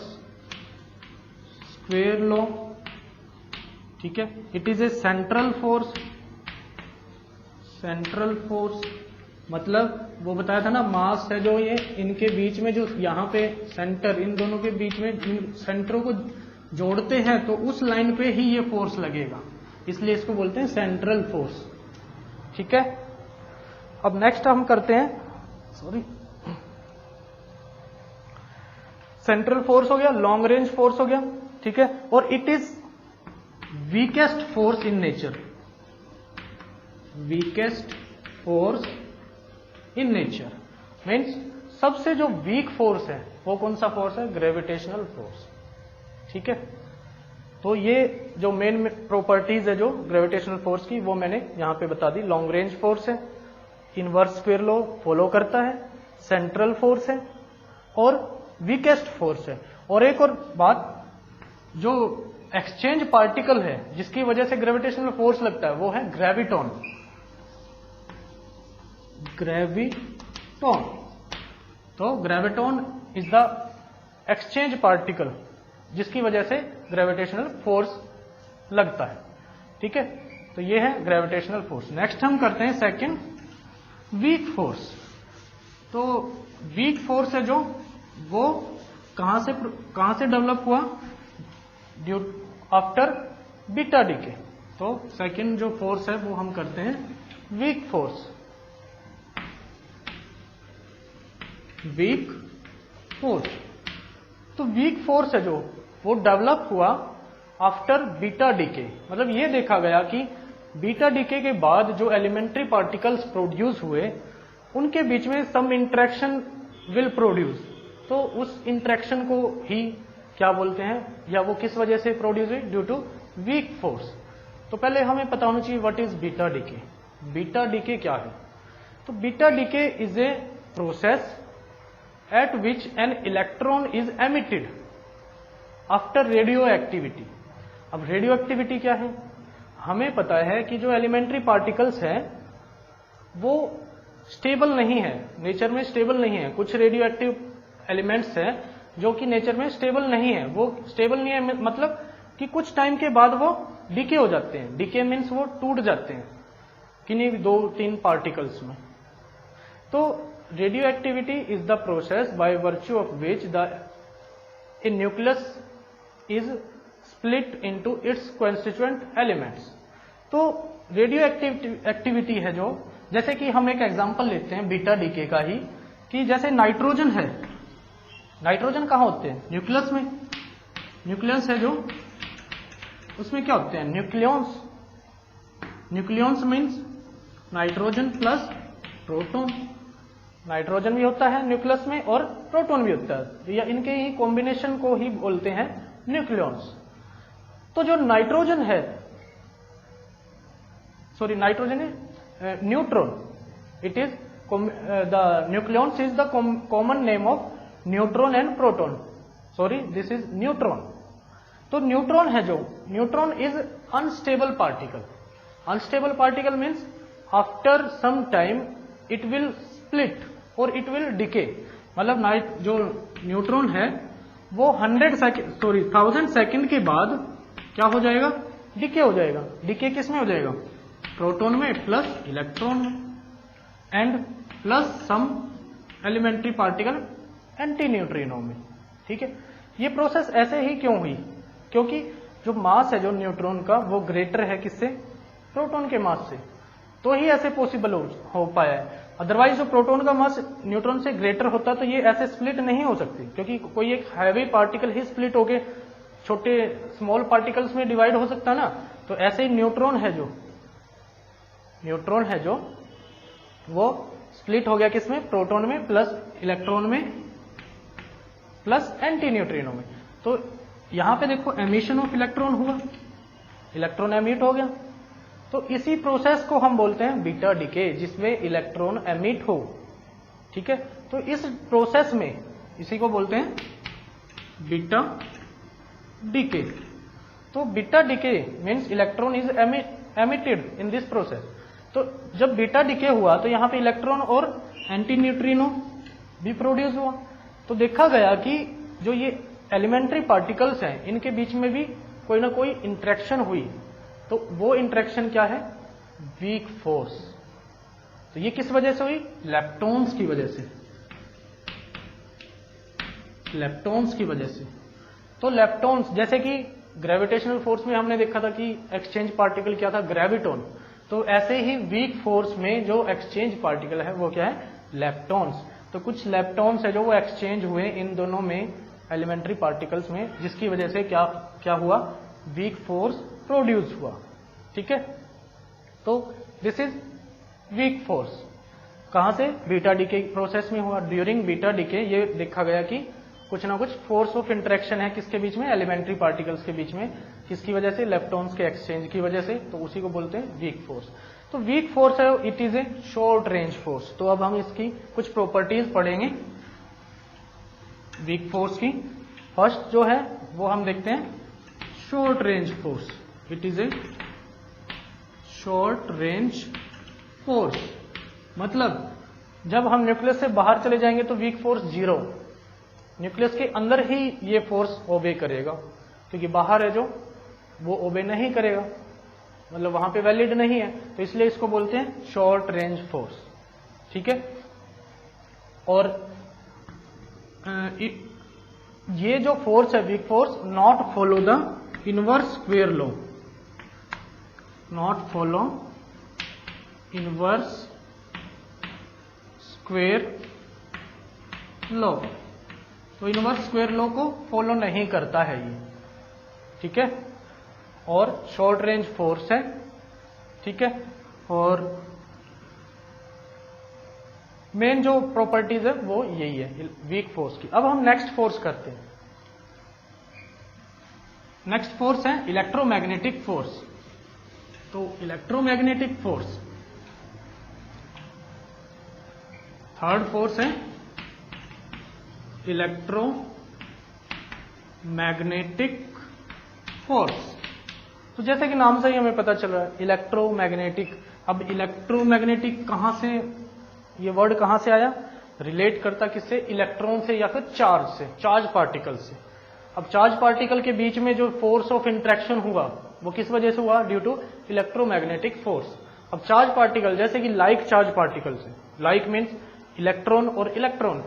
square law, ठीक है। It is a central force, central force मतलब वो बताया था ना, मास है जो ये इनके बीच में जो यहाँ पे सेंटर, इन दोनों के बीच में इन सेंटरों को जोड़ते हैं तो उस लाइन पे ही ये फोर्स लगेगा, इसलिए इसको बोलते हैं सेंट्रल फोर्स। ठीक है, अब नेक्स्ट हम करते हैं, सेंट्रल फोर्स हो गया, लॉन्ग रेंज फोर्स हो गया, ठीक है। और it is weakest force in nature, weakest force in nature means सबसे जो वीक फोर्स है वो कौन सा फोर्स है? Gravitational force. ठीक है, तो ये जो मेन प्रॉपर्टीज है जो ग्रेविटेशनल फोर्स की, वो मैंने यहां पे बता दी। लॉन्ग रेंज फोर्स है, इनवर्स स्क्वेयर लॉ फॉलो करता है, सेंट्रल फोर्स है और वीकेस्ट फोर्स है। और एक और बात, जो एक्सचेंज पार्टिकल है जिसकी वजह से ग्रेविटेशनल फोर्स लगता है वो है ग्रेविटॉन, ग्रेविटॉन। तो graviton is the exchange particle जिसकी वजह से ग्रेविटेशनल फोर्स लगता है। ठीक है, तो ये है ग्रेविटेशनल फोर्स। नेक्स्ट हम करते हैं सेकंड, वीक फोर्स। तो वीक फोर्स है जो, वो कहां से डेवलप हुआ? Due after beta decay. तो सेकंड जो फोर्स है वो हम करते हैं वीक फोर्स, वीक फोर्स। तो वीक फोर्स है जो, वो डेवलप हुआ आफ्टर बीटा डीके। मतलब ये देखा गया कि बीटा डीके के बाद जो एलिमेंट्री पार्टिकल्स प्रोड्यूस हुए उनके बीच में सम इंटरेक्शन विल प्रोड्यूस। तो उस इंटरेक्शन को ही क्या बोलते हैं, या वो किस वजह से प्रोड्यूस हुई? Due to weak force. तो पहले हमें पता होना चाहिए what is beta decay. Beta decay क्या है? तो beta decay is a process at which an electron is emitted after radioactivity. अब रेडियो एक्टिविटी क्या है? हमें पता है कि जो एलिमेंट्री पार्टिकल्स हैं वो स्टेबल नहीं है, नेचर में स्टेबल नहीं है। कुछ रेडियो एक्टिव एलिमेंट्स हैं जो कि नेचर में स्टेबल नहीं है। वो स्टेबल नहीं है मतलब कि कुछ टाइम के बाद वो डीके हो जाते हैं। डीके मीन्स वो टूट जाते हैं किन्हीं 2-3 पार्टिकल्स में। तो radio activity is the process by virtue of which the nucleus is split into its constituent elements. तो रेडियो एक्टिविटी है जो, जैसे कि हम एक एग्जांपल लेते हैं बीटा डीके का ही, कि जैसे नाइट्रोजन है, नाइट्रोजन कहाँ होते हैं? न्यूक्लियस में। न्यूक्लियस है जो, उसमें क्या होते हैं? Nucleons. Nucleons means nitrogen plus proton. Nitrogen भी होता है न्यूक्लियस में और प्रोटॉन भी होता है, या इनके ही कॉम्बिनेशन को ही बोलते हैं न्यूक्लियॉन्स। तो जो नाइट्रोजन है, सॉरी नाइट्रोजन है neutron, it is the nucleons is the common name of neutron and proton. Sorry, this is neutron. तो न्यूट्रॉन है जो, neutron is unstable particle. Unstable particle means after some time it will split और it will decay. मतलब जो neutron है वो 1000 second के बाद क्या हो जाएगा? डिके हो जाएगा। डिके किस में हो जाएगा? प्रोटॉन में प्लस इलेक्ट्रॉन में, and plus some elementary particle antineutrino में। ठीक है, ये प्रोसेस ऐसे ही क्यों हुई? क्योंकि जो मास है जो न्यूट्रॉन का वो ग्रेटर है किससे? प्रोटॉन के मास से। तो ही ऐसे पॉसिबल हो पाया है। अदरवाइज जो प्रोटॉन का मास न्यूट्रॉन से ग्रेटर होता तो ये ऐसे स्प्लिट नहीं हो सकती, क्योंकि कोई एक हैवी पार्टिकल ही स्प्लिट होके छोटे स्मॉल पार्टिकल्स में डिवाइड हो सकता ना। तो ऐसे ही न्यूट्रॉन है जो वो स्प्लिट हो गया किसमें, प्रोटॉन में प्लस इलेक्ट्रॉन में प्लस एंटी न्यूट्रिनो में। तो यहां पे देखो एमिशन ऑफ इलेक्ट्रॉन हुआ, इलेक्ट्रॉन एमिट हो गया। तो इसी प्रोसेस को हम बोलते हैं बीटा डिके, जिसमें इलेक्ट्रॉन एमिट हो। ठीक है, तो इस प्रोसेस में इसी को बोलते हैं बीटा डिके। तो beta decay means electron is emitted in this process. तो जब बीटा डिके हुआ तो यहां पे इलेक्ट्रॉन और एंटी न्यूट्रिनो भी प्रोड्यूस हुआ। तो देखा गया कि जो ये एलिमेंट्री पार्टिकल्स हैं इनके बीच में भी कोई ना कोई इंटरेक्शन हुई। तो वो इंटरेक्शन क्या है, वीक फोर्स। तो ये किस वजह से हुई, लेप्टॉन्स की वजह से, लेप्टॉन्स की वजह से। तो लेप्टॉन्स, जैसे कि ग्रेविटेशनल फोर्स में हमने देखा था कि एक्सचेंज पार्टिकल क्या था, ग्रेविटॉन। तो ऐसे ही वीक फोर्स में जो एक्सचेंज पार्टिकल है वो क्या है, लेप्टॉन्स। तो कुछ लेप्टॉन्स है जो वो एक्सचेंज हुए इन दोनों में एलिमेंट्री पार्टिकल्स में, जिसकी वजह से क्या हुआ, वीक फोर्स प्रोड्यूस हुआ। ठीक है, तो दिस इज वीक फोर्स। कहां से, बीटा डिके प्रोसेस में हुआ। ड्यूरिंग बीटा डिके ये देखा गया कि कुछ ना कुछ फोर्स ऑफ इंटरेक्शन है किसके बीच में, एलिमेंट्री पार्टिकल्स के बीच में। किसकी वजह से, इलेक्ट्रॉन्स के एक्सचेंज की वजह से। तो उसी को बोलते हैं वीक फोर्स। तो वीक फोर्स है, it is a short range force. तो अब हम इसकी कुछ प्रॉपर्टीज पढ़ेंगे वीक फोर्स की। फर्स्ट जो है वो हम देखते हैं short range force. It is a short range force, मतलब जब हम न्यूक्लियस से बाहर चले जाएंगे तो वीक फोर्स 0, न्यूक्लियस के अंदर ही ये फोर्स ओबे करेगा, क्योंकि बाहर है जो वो ओबे नहीं करेगा, मतलब वहां पे वैलिड नहीं है। तो इसलिए इसको बोलते हैं शॉर्ट रेंज फोर्स। ठीक है, और ये जो फोर्स है weak force not follow the inverse square law, not follow inverse square law. तो इनवर्स स्क्वेयर लॉ को फॉलो नहीं करता है ये। ठीक है, और शॉर्ट रेंज फोर्स है। ठीक है, और मेन जो प्रॉपर्टीज है वो यही है वीक फोर्स की। अब हम नेक्स्ट फोर्स करते हैं। नेक्स्ट फोर्स है इलेक्ट्रोमैग्नेटिक फोर्स। तो इलेक्ट्रोमैग्नेटिक फोर्स, थर्ड फोर्स है इलेक्ट्रोमैग्नेटिक फोर्स। तो जैसे कि नाम से ही हमें पता चल रहा है इलेक्ट्रोमैग्नेटिक। अब इलेक्ट्रोमैग्नेटिक कहां से, ये वर्ड कहां से आया, रिलेट करता किससे, इलेक्ट्रॉन से या फिर चार्ज से, चार्ज पार्टिकल से। अब चार्ज पार्टिकल के बीच में जो फोर्स ऑफ इंटरेक्शन हुआ वो किस वजह से हुआ, ड्यू टू इलेक्ट्रोमैग्नेटिक फोर्स। अब चार्ज पार्टिकल जैसे कि लाइक चार्ज पार्टिकल से, लाइक मीन्स इलेक्ट्रॉन और इलेक्ट्रॉन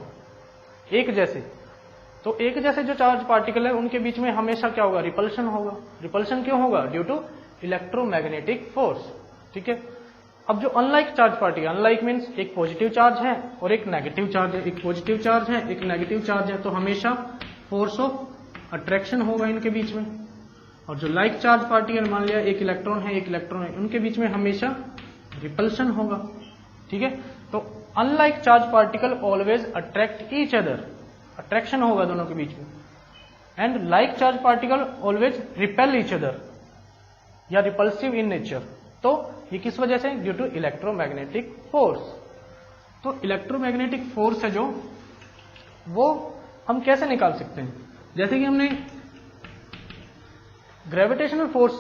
एक जैसे। तो एक जैसे जो चार्ज पार्टिकल है उनके बीच में हमेशा क्या होगा, रिपल्शन होगा। रिपल्शन क्यों होगा, ड्यू टू इलेक्ट्रोमैग्नेटिक फोर्स। ठीक है, अब जो unlike charge particle, unlike means एक पॉजिटिव चार्ज है और एक नेगेटिव चार्ज है, एक पॉजिटिव चार्ज है एक नेगेटिव चार्ज है, तो हमेशा फोर्स ऑफ अट्रैक्शन होगा इनके बीच में। और जो लाइक चार्ज पार्टिकल, मान लिया एक इलेक्ट्रॉन है एक इलेक्ट्रॉन है, उनके बीच में हमेशा रिपल्शन होगा। ठीक है, तो unlike charge particle always attract each other, attraction होगा दोनों के बीच में। And like charge particle always repel each other या रिपल्सिव इन नेचर। तो ये किस वजह से, ड्यू टू इलेक्ट्रोमैग्नेटिक फोर्स। तो इलेक्ट्रोमैग्नेटिक फोर्स है जो, वो हम कैसे निकाल सकते हैं, जैसे कि हमने ग्रेविटेशनल फोर्स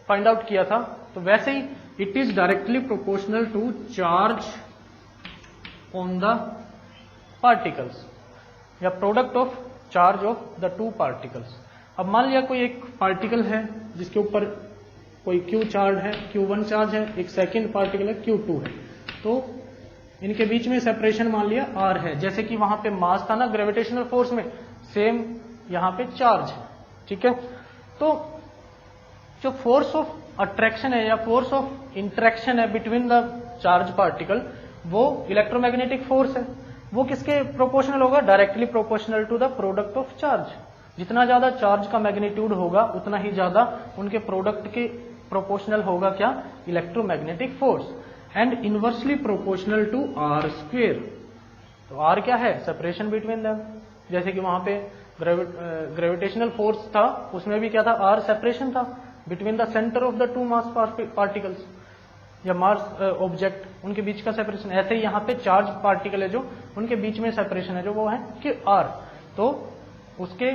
फाइंड आउट किया था, तो वैसे ही it is directly proportional to charge on the particles या product of charge of the two particles. अब मान लिया कोई एक पार्टिकल है जिसके ऊपर कोई Q चार्ज है, Q1 चार्ज है, एक सेकंड पार्टिकल है Q2 है, तो इनके बीच में सेपरेशन मान लिया R है। जैसे कि वहां पे मास था ना ग्रेविटेशनल फोर्स में, सेम यहां पे चार्ज है। ठीक है, तो जो फोर्स ऑफ अट्रैक्शन है या फोर्स ऑफ इंटरेक्शन है बिटवीन द चार्ज पार्टिकल, वो इलेक्ट्रोमैग्नेटिक फोर्स है, वो किसके प्रोपोर्शनल होगा? Directly proportional to the product of charge. जितना ज्यादा चार्ज का मैग्नीट्यूड होगा उतना ही ज्यादा उनके प्रोडक्ट के प्रोपोर्शनल होगा क्या? Electromagnetic force. And inversely proportional to R square. तो आर क्या है? Separation between them. जैसे कि वहां पे ग्रेविटेशनल फोर्स था, उसमें भी क्या था? आर सेपरेशन था between the centre of the two mass particles या मास ऑब्जेक्ट, उनके बीच का सेपरेशन। ऐसे ही यहाँ पे चार्ज पार्टिकल है जो उनके बीच में सेपरेशन है जो वो है कि आर। तो उसके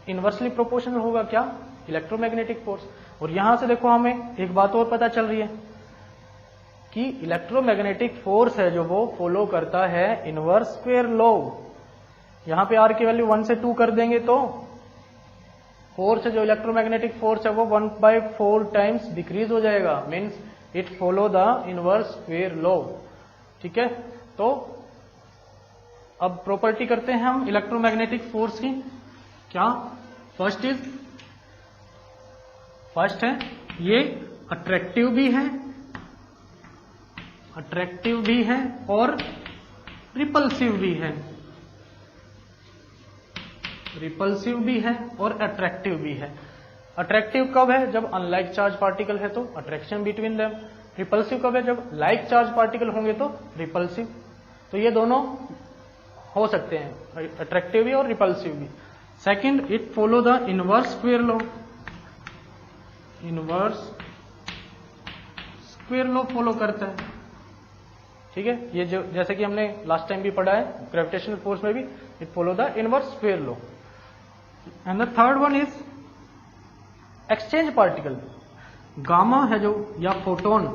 इनवर्सली प्रोपोर्शनल होगा क्या? Electromagnetic force. और यहां से देखो हमें एक बात और पता चल रही है कि इलेक्ट्रोमैग्नेटिक फोर्स है जो वो फॉलो करता है इनवर्स स्क्वेयर लॉ। यहां पे आर की वैल्यू 1 से 2 कर देंगे तो फोर्स है जो इलेक्ट्रोमैग्नेटिक फोर्स है वो 1/4 टाइम्स डिक्रीज हो जाएगा। Means it follow the inverse square law. ठीक है, तो अब प्रॉपर्टी करते हैं हम इलेक्ट्रोमैग्नेटिक फोर्स की। क्या? फर्स्ट है ये अट्रैक्टिव भी है और रिपल्सिव भी है। रिपल्सिव भी है और अट्रैक्टिव भी है। अट्रैक्टिव कब है? जब अनलाइक चार्ज पार्टिकल है तो अट्रैक्शन बिटवीन देम। रिपल्सिव कब है? जब लाइक चार्ज पार्टिकल होंगे तो रिपल्सिव। तो ये दोनों हो सकते हैं, अट्रैक्टिव भी और रिपल्सिव भी। Second, it follow the inverse square law. Inverse square law follow करता है। ठीक है, ये जो जैसे कि हमने लास्ट टाइम भी पढ़ा है ग्रेविटेशनल फोर्स में भी, it follow the inverse square law. And the third one is exchange particle. Gamma है जो या photon,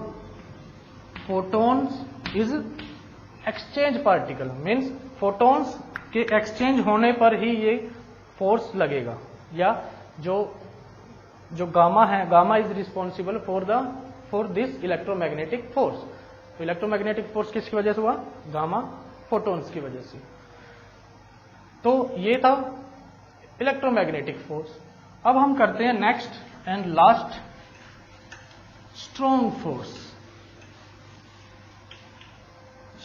photons is exchange particle. Means photons के एक्सचेंज होने पर ही ये फोर्स लगेगा। या जो गामा है, gamma is responsible for this electromagnetic force. तो इलेक्ट्रोमैग्नेटिक फोर्स किसकी वजह से हुआ? गामा फोटोन्स की वजह से। तो ये था इलेक्ट्रोमैग्नेटिक फोर्स। अब हम करते हैं next and last, strong force.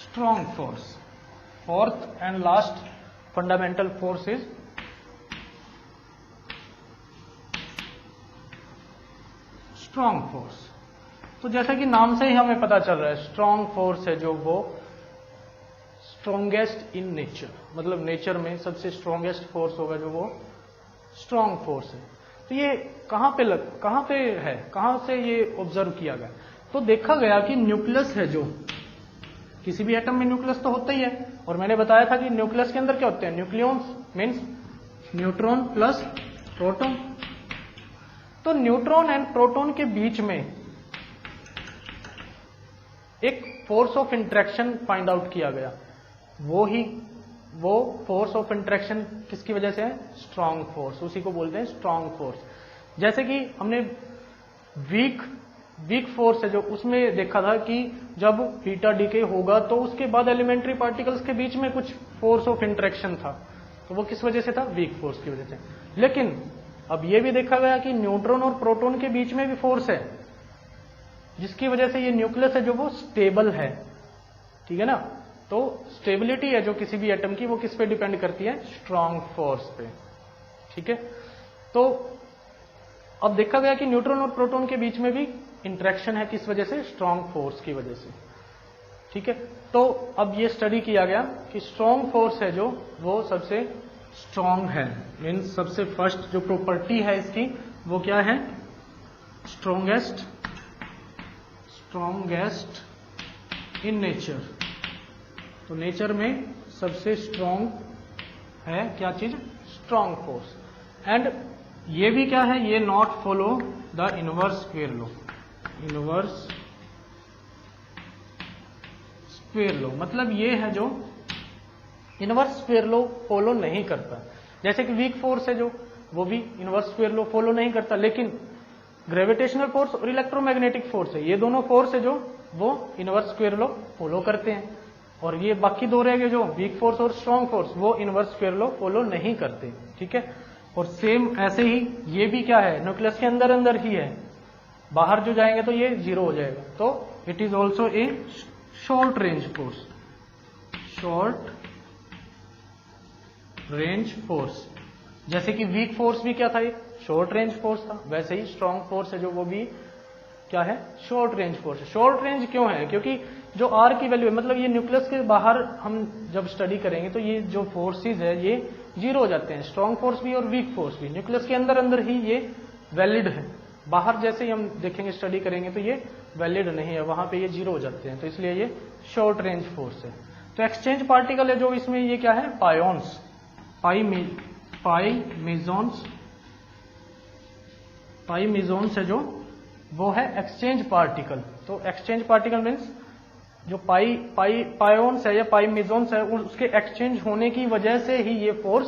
Strong force, fourth and last fundamental force is strong force. तो जैसा कि नाम से ही हमें पता चल रहा है, स्ट्रॉन्ग फोर्स है जो वो स्ट्रॉन्गेस्ट इन नेचर, मतलब नेचर में सबसे स्ट्रॉन्गेस्ट फोर्स होगा जो वो स्ट्रॉन्ग फोर्स है। तो ये कहां पे है, कहां से ये ऑब्जर्व किया गया? तो देखा गया कि न्यूक्लियस है जो, किसी भी एटम में न्यूक्लियस तो होता ही है, और मैंने बताया था कि न्यूक्लियस के अंदर क्या होते हैं? Nucleons, means neutron plus proton. तो न्यूट्रॉन एंड प्रोटॉन के बीच में एक force of interaction find out किया गया। वो फोर्स ऑफ इंटरेक्शन किसकी वजह से है? Strong force. उसी को बोलते हैं स्ट्रॉन्ग फोर्स। जैसे कि हमने वीक फोर्स है जो, उसमें देखा था कि जब बीटा डीके होगा तो उसके बाद एलिमेंट्री पार्टिकल्स के बीच में कुछ फोर्स ऑफ इंटरेक्शन था, तो वो किस वजह से था? वीक फोर्स की वजह से। लेकिन अब ये भी देखा गया कि न्यूट्रॉन और प्रोटॉन के बीच में भी फोर्स है, जिसकी वजह से ये न्यूक्लियस है जो वो स्टेबल है। ठीक है ना? तो स्टेबिलिटी है जो किसी भी एटम की, वो किस पे डिपेंड करती है? स्ट्रॉन्ग फोर्स पे। ठीक है, तो अब देखा गया कि न्यूट्रॉन और प्रोटॉन के बीच में भी इंटरेक्शन है, किस वजह से? स्ट्रॉन्ग फोर्स की वजह से। ठीक है, तो अब ये स्टडी किया गया कि स्ट्रॉन्ग फोर्स है जो वो सबसे स्ट्रॉन्ग है। मीन्स सबसे फर्स्ट जो प्रॉपर्टी है इसकी वो क्या है? Strongest in nature. तो नेचर में सबसे स्ट्रॉन्ग है क्या चीज? Strong force. एंड ये भी क्या है? ये not follow the inverse square law. Inverse square law मतलब ये है जो इनवर्स स्क्वेयर लॉ फॉलो नहीं करता। जैसे कि वीक फोर्स है जो, वो भी इनवर्स स्क्वेयर लॉ फॉलो नहीं करता, लेकिन ग्रेविटेशनल फोर्स और इलेक्ट्रोमैग्नेटिक फोर्स है, ये दोनों फोर्स है जो वो इनवर्स स्क्वेयर लॉ फॉलो करते हैं। और ये बाकी दो रह गए जो वीक फोर्स और स्ट्रॉन्ग फोर्स, वो इनवर्स स्क्वेयर लॉ फॉलो नहीं करते। ठीक है, और सेम ऐसे ही ये भी क्या है? न्यूक्लियस के अंदर ही है, बाहर जो जाएंगे तो ये जीरो हो जाएगा। तो it is also a short range force, short range force. जैसे कि वीक फोर्स भी क्या था, एक शॉर्ट रेंज फोर्स था, वैसे ही स्ट्रॉन्ग फोर्स है जो वो भी क्या है, शॉर्ट रेंज फोर्स है। शॉर्ट रेंज क्यों है, क्योंकि जो आर की वैल्यू है, मतलब ये न्यूक्लियस के बाहर हम जब स्टडी करेंगे तो ये जो फोर्सेज है ये जीरो हो जाते हैं, स्ट्रॉन्ग फोर्स भी और वीक फोर्स भी। न्यूक्लियस के अंदर अंदर ही ये वैलिड है, बाहर जैसे ही हम देखेंगे स्टडी करेंगे तो ये वैलिड नहीं है, वहां पे ये जीरो हो जाते हैं, तो इसलिए ये शॉर्ट रेंज फोर्स है। तो एक्सचेंज पार्टिकल है जो इसमें ये क्या है, पायोन्स, पाइमेजोन्स है जो वो है एक्सचेंज पार्टिकल। तो एक्सचेंज पार्टिकल मीन्स जो पायोन्स है या पाइमेजोन्स है उसके एक्सचेंज होने की वजह से ही ये फोर्स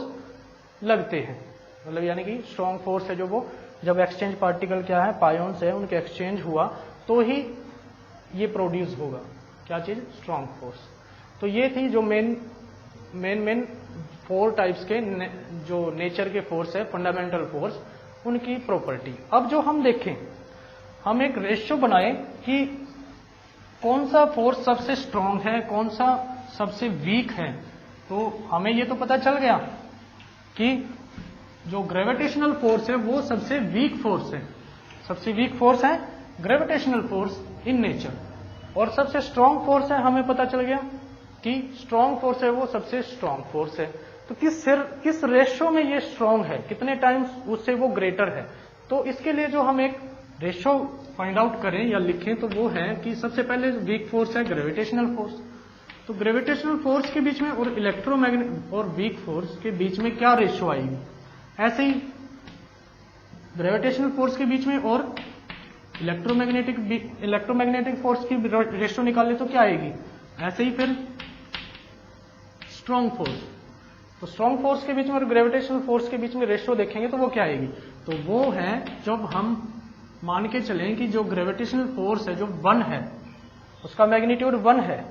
लगते हैं, मतलब यानी कि स्ट्रॉन्ग फोर्स है जो वो जब एक्सचेंज पार्टिकल क्या है, पायोन्स है, उनके एक्सचेंज हुआ तो ही ये प्रोड्यूस होगा क्या चीज, स्ट्रॉन्ग फोर्स। तो ये थी जो मेन 4 टाइप्स के जो नेचर के फोर्स है, फंडामेंटल फोर्स, उनकी प्रॉपर्टी। अब जो हम देखें, हम एक रेशियो बनाए कि कौन सा फोर्स सबसे स्ट्रांग है, कौन सा सबसे वीक है। तो हमें ये तो पता चल गया कि जो ग्रेविटेशनल फोर्स है वो सबसे वीक फोर्स है, सबसे वीक फोर्स है ग्रेविटेशनल फोर्स इन नेचर, और सबसे स्ट्रांग फोर्स है, हमें पता चल गया कि स्ट्रांग फोर्स है वो सबसे स्ट्रांग फोर्स है। तो किस रेशियो में ये स्ट्रांग है, कितने टाइम्स उससे वो ग्रेटर है। तो इसके लिए जो हम एक रेशियो फाइंड आउट करें या लिखें तो वो है कि सबसे पहले वीक फोर्स है ग्रेविटेशनल फोर्स। तो ग्रेविटेशनल फोर्स के बीच में और इलेक्ट्रोमैग्नेटिक और वीक फोर्स के बीच में क्या रेशियो आएगी, ऐसे ही ग्रेविटेशनल फोर्स के बीच में और इलेक्ट्रोमैग्नेटिक फोर्स की रेशियो निकाले तो क्या आएगी, ऐसे ही फिर स्ट्रॉन्ग फोर्स। तो स्ट्रॉन्ग फोर्स के बीच में और ग्रेविटेशनल फोर्स के बीच में रेशियो देखेंगे तो वो क्या आएगी, तो वो है जब हम मान के चलें कि जो ग्रेविटेशनल फोर्स है जो 1 है, उसका मैग्नीट्यूड 1 है,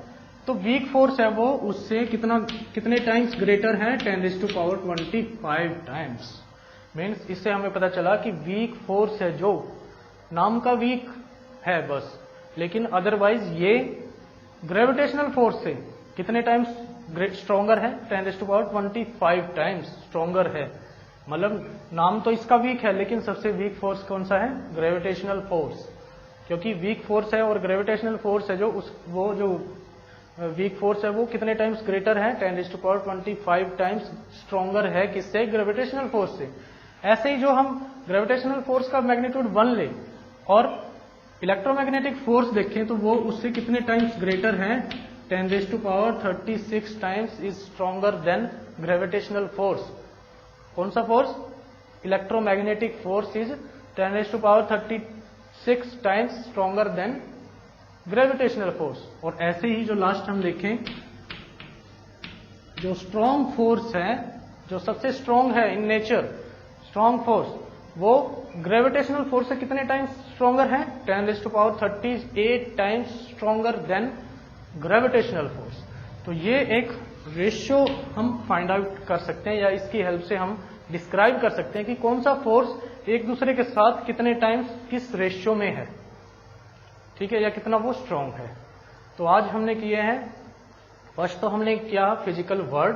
तो वीक फोर्स है वो उससे कितने टाइम्स ग्रेटर है, 10⁻25 टाइम्स। मीन्स इससे हमें पता चला कि वीक फोर्स है जो नाम का वीक है बस, लेकिन अदरवाइज ये ग्रेविटेशनल फोर्स से कितने टाइम्स स्ट्रॉन्गर है, 10⁻25 टाइम्स स्ट्रॉन्गर है। मतलब नाम तो इसका वीक है लेकिन सबसे वीक फोर्स कौन सा है, ग्रेविटेशनल फोर्स, क्योंकि वीक फोर्स है और ग्रेविटेशनल फोर्स है जो वो जो वीक फोर्स है वो कितने टाइम्स ग्रेटर है, 10⁻25 टाइम्स स्ट्रॉन्गर है किससे, ग्रेविटेशनल फोर्स से। ऐसे ही जो हम ग्रेविटेशनल फोर्स का मैग्नीट्यूड 1 ले और इलेक्ट्रोमैग्नेटिक फोर्स देखें तो वो उससे कितने टाइम्स ग्रेटर है, 10⁻36 times is stronger than gravitational force. कौन सा force, electromagnetic force is 10⁻36 times stronger than gravitational force. और ऐसे ही जो लास्ट हम देखें, जो स्ट्रॉन्ग फोर्स है, जो सबसे स्ट्रॉन्ग है इन नेचर, स्ट्रॉन्ग फोर्स वो ग्रेविटेशनल फोर्स से कितने टाइम्स स्ट्रॉन्गर है, 10⁻38 times stronger than gravitational force. तो ये एक रेशियो हम फाइंड आउट कर सकते हैं या इसकी हेल्प से हम डिस्क्राइब कर सकते हैं कि कौन सा फोर्स एक दूसरे के साथ कितने टाइम्स किस रेशियो में है, ठीक है, या कितना वो स्ट्रॉन्ग है। तो आज हमने किए हैं, फर्स्ट तो हमने किया फिजिकल वर्ड,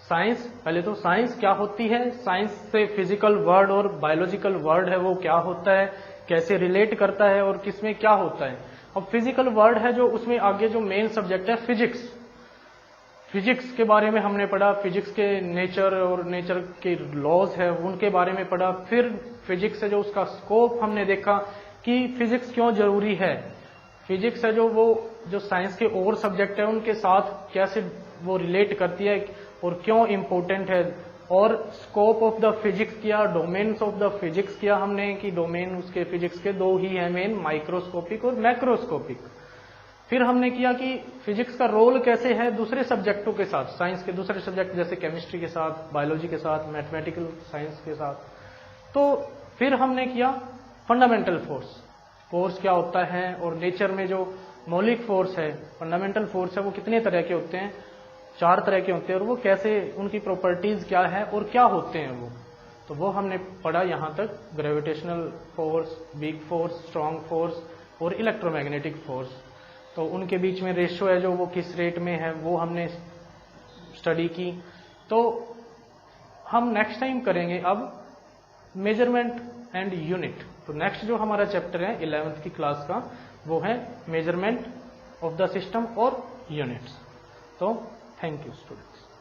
साइंस। पहले तो साइंस क्या होती है, साइंस से फिजिकल वर्ड और बायोलॉजिकल वर्ड है वो क्या होता है, कैसे रिलेट करता है और किसमें क्या होता है। अब फिजिकल वर्ड है जो उसमें आगे जो मेन सब्जेक्ट है फिजिक्स, फिजिक्स के बारे में हमने पढ़ा, फिजिक्स के नेचर और नेचर के लॉज है उनके बारे में पढ़ा। फिर फिजिक्स है जो उसका स्कोप हमने देखा कि फिजिक्स क्यों जरूरी है, फिजिक्स है जो वो जो साइंस के और सब्जेक्ट है उनके साथ कैसे वो रिलेट करती है और क्यों इम्पोर्टेंट है। और स्कोप ऑफ द फिजिक्स किया, डोमेन्स ऑफ द फिजिक्स किया हमने कि डोमेन उसके फिजिक्स के 2 ही है मेन, माइक्रोस्कोपिक और मैक्रोस्कोपिक। फिर हमने किया कि फिजिक्स का रोल कैसे है दूसरे सब्जेक्टों के साथ, साइंस के दूसरे सब्जेक्ट जैसे केमिस्ट्री के साथ, बायोलॉजी के साथ, मैथमेटिकल साइंस के साथ। तो फिर हमने किया फंडामेंटल फोर्स, फोर्स क्या होता है और नेचर में जो मौलिक फोर्स है, फंडामेंटल फोर्स है वो कितने तरह के होते हैं, 4 तरह के होते हैं, और वो कैसे, उनकी प्रॉपर्टीज क्या है और क्या होते हैं वो। तो वो हमने पढ़ा यहाँ तक, gravitational force, weak force, strong force और इलेक्ट्रोमैग्नेटिक फोर्स। तो उनके बीच में रेशियो है जो वो किस रेट में है वो हमने स्टडी की। तो हम नेक्स्ट टाइम करेंगे अब मेजरमेंट एंड यूनिट। तो नेक्स्ट जो हमारा चैप्टर है 11th की क्लास का वो है मेजरमेंट ऑफ द सिस्टम और यूनिट्स। तो थैंक यू स्टूडेंट्स।